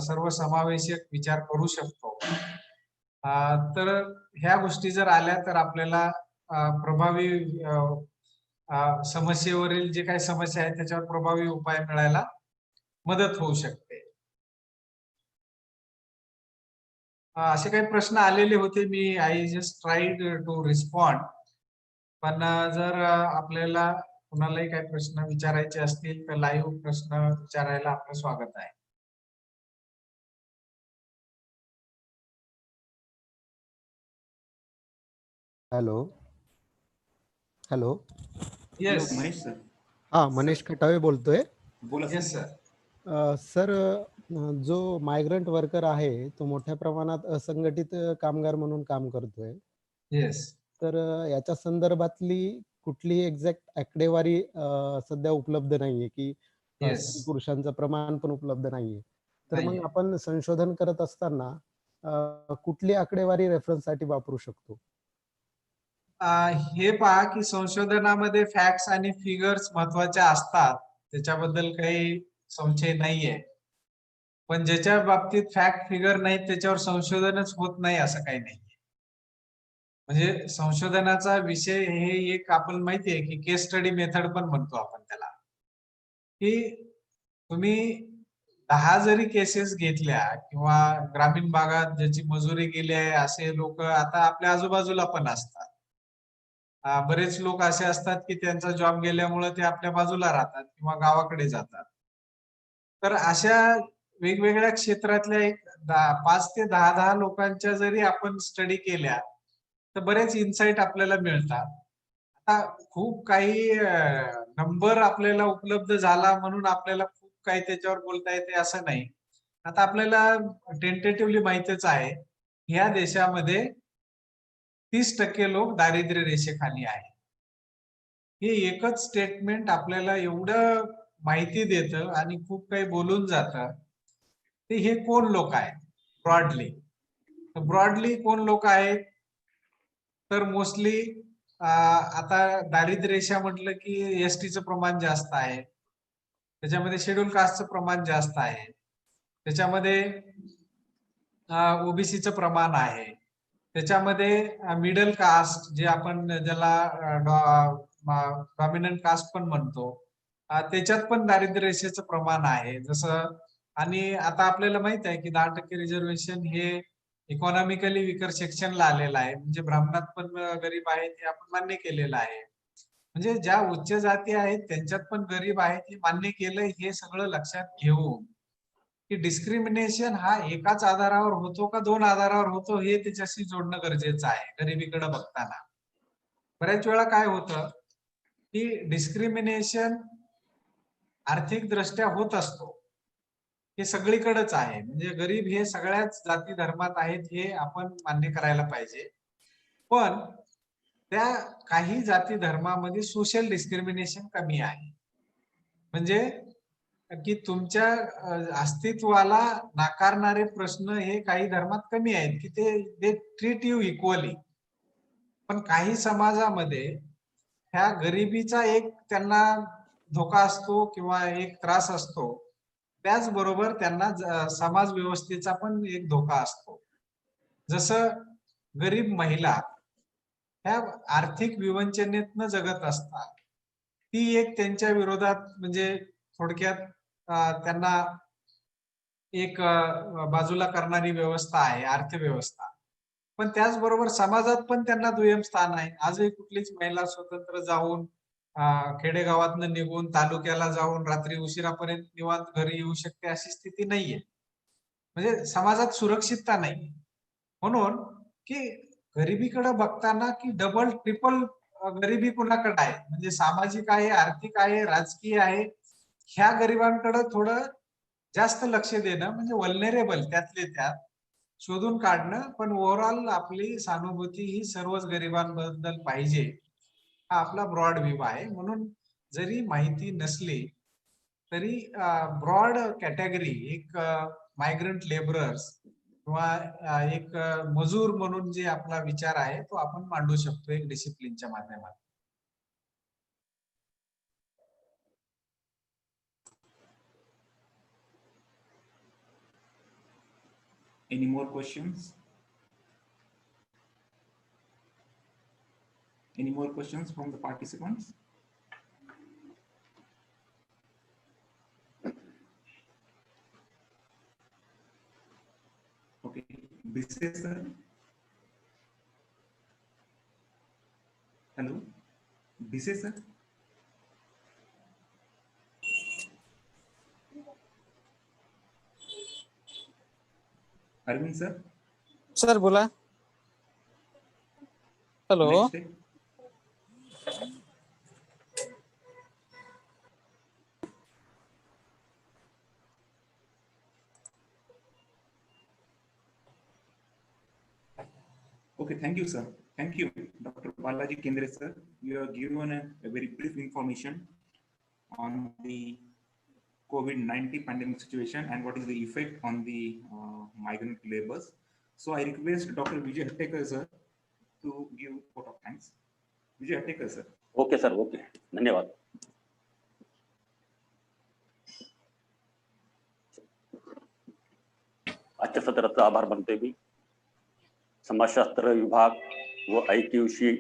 सर्वसमावेशक विचार करू शकतो. तर ह्या गोष्टी जर आल्या तर आपल्याला प्रभावी समस्येवरील जे काही समस्या आहेत त्याच्यावर प्रभावी उपाय मिळायला मदत होऊ शकते. असे काही प्रश्न आलेले होते, मी I just tried to respond. पण जर आपल्याला कुणालाही काही प्रश्न विचारायचे असतील तर लाईव्ह प्रश्न विचारायला आपलं स्वागत आहे. Hello hello yes Manish sir. हा, मनीष खटावे बोलतोय. बोला येस सर. सर. सर, जो मायग्रंट वर्कर आहे तो मोठ्या प्रमाणात असंघटित कामगार म्हणून काम करतोय. येस. तर याच्या संदर्भातली कुठली एक्झॅक्ट आकडेवारी सध्या उपलब्ध नाहीये की येस. स्त्री पुरुषांचं प्रमाण पण उपलब्ध नाहीये. तर नाहीये. मग आपण संशोधन करत असताना कुठली आकडेवारी रेफरन्स साठी वापरू शकतो? हे पहा की संशोधनामध्ये फॅक्ट्स आणि फिगर्स महत्वाच्या असतात, त्याच्याबद्दल काही संशय नाहीये. पण ज्याच्या बाबतीत फॅक्ट फिगर नाही त्याच्यावर संशोधनच होत नाही असं काही नाही. म्हणजे संशोधनाचा विषय हे एक आपण माहितीये की केस स्टडी मेथड पण म्हणतो आपण त्याला, की तुम्ही 10 जरी केसेस घेतल्या किंवा ग्रामीण भागात ज्याची मजुरी गेली आहे असे लोक आता आपल्या आजूबाजूला पण असतात. बरेच लोक असे असतात की त्यांचा जॉब गेल्यामुळे ते आपल्या बाजूला राहतात किंवा गावाकडे जातात. तर अशा वेगवेगळ्या क्षेत्रातल्या 5 ते 10 लोकांच्या जरी आपण स्टडी केल्या तर बरेच इन्साइट आपल्याला मिळतात. आता खूप काही नंबर आपल्याला उपलब्ध झाला म्हणून आपल्याला खूप काही त्याच्यावर बोलता येते असं नाही. आता आपल्याला टेंटेटिव्हली माहितच आहे, ह्या देशामध्ये 30% लोक दारिद्र्य रेषेखाली आहे. हे एकच स्टेटमेंट आपल्याला एवढं माहिती देतं आणि खूप काही बोलून जातं. ते हे कोण लोक आहेत ब्रॉडली? ब्रॉडली कोण लोक आहेत? तर मोस्टली आता दारिद्र्य रेषा म्हटलं की एसटीचं प्रमाण जास्त आहे, त्याच्यामध्ये शेड्यूल कास्टचं प्रमाण जास्त आहे, त्याच्यामध्ये ओबीसीचं प्रमाण आहे, त्याच्यामध्ये मिडल कास्ट जे आपण ज्याला डॉमिनंट कास्ट पण म्हणतो, त्याच्यात पण दारिद्र्य रेषेचं प्रमाण आहे. जसं आणि आता आपल्याला माहित आहे की 10% रिझर्वेशन हे इकॉनॉमिकली विकर सेक्शनला आलेलं आहे. म्हणजे ब्राह्मणात पण गरीब आहेत हे आपण मान्य केलेलं आहे. म्हणजे ज्या उच्च जाती आहेत त्यांच्यात पण गरीब आहेत हे मान्य केलंय. हे सगळं लक्षात घेऊन की डिस्क्रिमिनेशन हा एकाच आधारावर होतो का 2 आधारावर होतो हे त्याच्याशी जोडणं गरजेचं आहे गरीबीकडे बघताना. बऱ्याच वेळा काय होतं की डिस्क्रिमिनेशन आर्थिक दृष्ट्या होत असतो, हे सगळीकडेच आहे. म्हणजे गरीब हे सगळ्याच जाती धर्मात आहेत हे आपण मान्य करायला पाहिजे. पण त्या काही जाती धर्मामध्ये सोशल डिस्क्रिमिनेशन कमी आहे. म्हणजे की तुमच्या अस्तित्वाला नाकारणारे प्रश्न हे काही धर्मात कमी आहेत की ते ट्रीट यू इक्वली. पण काही समाजामध्ये ह्या गरिबीचा एक त्यांना धोका असतो किंवा एक त्रास असतो, त्याचबरोबर त्यांना समाज व्यवस्थेचा पण एक धोका असतो. जसं गरीब महिला ह्या आर्थिक विवंचनेतनं जगत असतात, ती एक त्यांच्या विरोधात म्हणजे थोडक्यात त्यांना एक बाजूला करणारी व्यवस्था आहे अर्थव्यवस्था. पण त्याचबरोबर समाजात पण त्यांना दुय्यम स्थान आहे. आजही कुठलीच महिला स्वतंत्र जाऊन खेडेगावातनं निघून तालुक्याला जाऊन रात्री उशिरापर्यंत निवांत घरी येऊ शकते अशी स्थिती नाहीये. म्हणजे समाजात सुरक्षितता नाही. म्हणून की गरिबीकडे बघताना की डबल ट्रिपल गरिबी कुणाकडे आहे, म्हणजे सामाजिक आहे, आर्थिक आहे, राजकीय आहे, ह्या गरिबांकडे थोडं जास्त लक्ष देणं म्हणजे वल्नरेबल त्यातले त्यात शोधून काढणं. पण ओव्हरऑल आपली सहानुभूती ही सर्वच गरिबांबद्दल पाहिजे, हा आपला ब्रॉड व्ह्यू आहे. म्हणून जरी माहिती नसली तरी ब्रॉड कॅटेगरी एक मायग्रंट लेबरर्स किंवा एक मजूर म्हणून जे आपला विचार आहे तो आपण मांडू शकतो एक डिसिप्लिनच्या माध्यमातून. Any more questions? Any more questions from the participants? Okay, Bise sir. Hello, Bise sir. Arvind sir. Sir बोला. Hello. Next. Okay, thank you, sir. Thank you, Dr. Balaji Kendre, sir. You have given a very brief information on the COVID-19 pandemic situation and what is the effect on the migrant laborers. So I request Dr. Vijay Hattekar, sir, to give vote of thanks. Vijay Hattekar, sir. Okay, sir. Okay. धन्यवाद. आजच्या सत्राचा आभार मानते मी. समाजशास्त्र विभाग व ITUC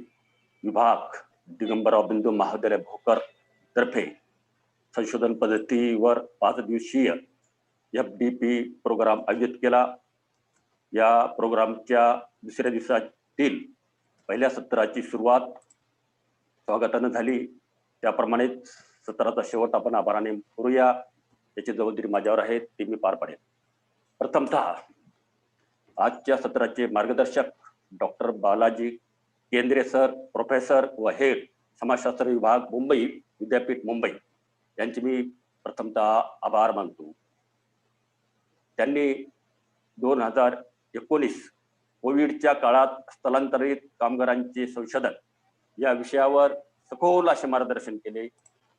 विभाग दिगंबरराव बिंदू महाविद्यालय भोकर तर्फे संशोधन पद्धतीवर 5 दिवसीय FDP प्रोग्राम आयोजित केला. या प्रोग्रामच्या दुसऱ्या दिवसातील पहिल्या सत्राची सुरुवात स्वागतानं झाली. त्याप्रमाणेच सत्राचा शेवट आपण आभाराने करूया. याची जबाबदारी माझ्यावर आहे, ती मी पार पाडेन. प्रथमतः आजच्या सत्राचे मार्गदर्शक डॉक्टर बालाजी केंद्रे सर, प्रोफेसर व हेड समाजशास्त्र विभाग मुंबई विद्यापीठ मुंबई यांचे मी प्रथमतः आभार मानतो. त्यांनी 2019 कोविडच्या काळात स्थलांतरित कामगारांचे संशोधन या विषयावर सखोल असे मार्गदर्शन केले.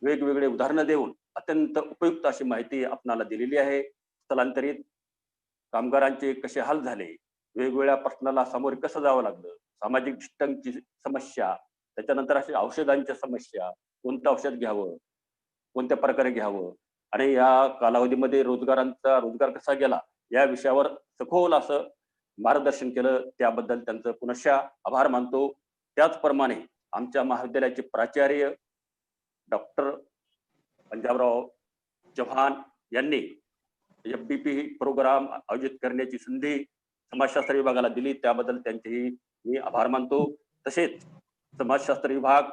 वेगवेगळे उदाहरणं देऊन अत्यंत उपयुक्त अशी माहिती आपणाला दिलेली आहे. स्थलांतरित कामगारांचे कसे हाल झाले, वेगवेगळ्या प्रश्नाला सामोरे कसं जावं लागलं, सामाजिक डिस्टन्सची समस्या, त्याच्यानंतर अशी औषधांच्या समस्या, कोणतं औषध घ्यावं, कोणत्या प्रकारे घ्यावं आणि या कालावधीमध्ये रोजगार कसा गेला या विषयावर सखोल असं मार्गदर्शन केलं. त्याबद्दल त्यांचं पुनश्च आभार मानतो. त्याचप्रमाणे आमच्या महाविद्यालयाचे प्राचार्य डॉक्टर पंजाबराव चव्हाण यांनी FDP प्रोग्राम आयोजित करण्याची संधी समाजशास्त्र विभागाला दिली. त्याबद्दल त्यांचेही मी आभार मानतो. तसेच समाजशास्त्र विभाग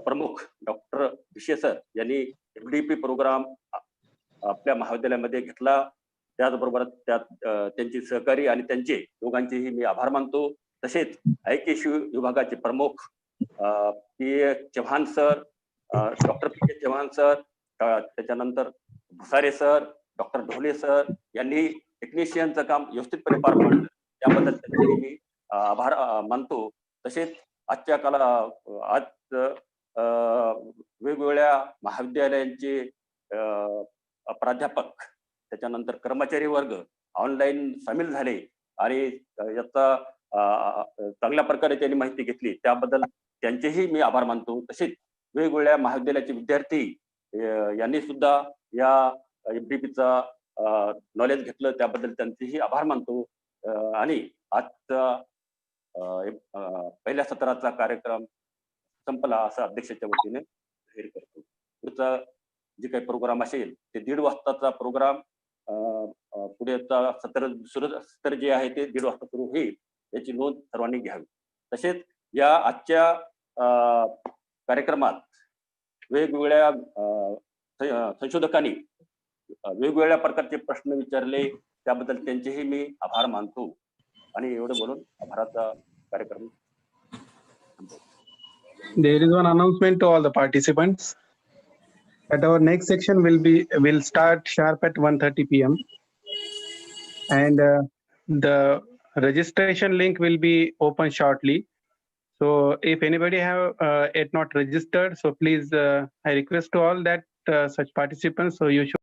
प्रमुख डॉक्टर भिशे सर यांनी FDP प्रोग्राम आपल्या महाविद्यालयामध्ये घेतला. त्याचबरोबर त्यांची सहकारी आणि त्यांचे दोघांचेही मी आभार मानतो. तसेच IKSU विभागाचे प्रमुख PA Chavan sir, doctor PA Chavan sir, त्याच्यानंतर Bhusare sir, doctor Dhole sir यांनी टेक्निशियनचं काम व्यवस्थितपणे पार पाडलं. त्याबद्दल त्यांचे मी आभार मानतो. तसेच आज वेगवेगळ्या महाविद्यालयांचे प्राध्यापक त्याच्यानंतर कर्मचारी वर्ग ऑनलाईन सामील झाले आणि याचा चांगल्या प्रकारे त्यांनी माहिती घेतली. त्याबद्दल त्यांचेही मी आभार मानतो. तसेच वेगवेगळ्या महाविद्यालयाचे विद्यार्थी यांनी सुद्धा या FDPचा नॉलेज घेतलं. त्याबद्दल त्यांचेही आभार मानतो. आणि आजचा पहिल्या सत्राचा कार्यक्रम संपला असं अध्यक्षाच्या वतीने जाहीर करतो. पुढचा जे काही प्रोग्राम असेल ते 1:30 वाजताचा प्रोग्राम पुढेचा सत्र जे आहे ते 1:30 वाजता सुरू होईल. याची नोंद सर्वांनी घ्यावी. तसेच या आजच्या कार्यक्रमात वेगवेगळ्या संशोधकांनी वेगवेगळ्या प्रकारचे प्रश्न विचारले. त्याबद्दल त्यांचेही मी आभार मानतो. आणि एवढं बोलून आभाराचा कार्यक्रम. There is one announcement to all the participants that our next section will start sharp at 1:30 p.m. and the registration link will be open shortly. So if anybody have yet not registered, so please I request to all that such participants, so you should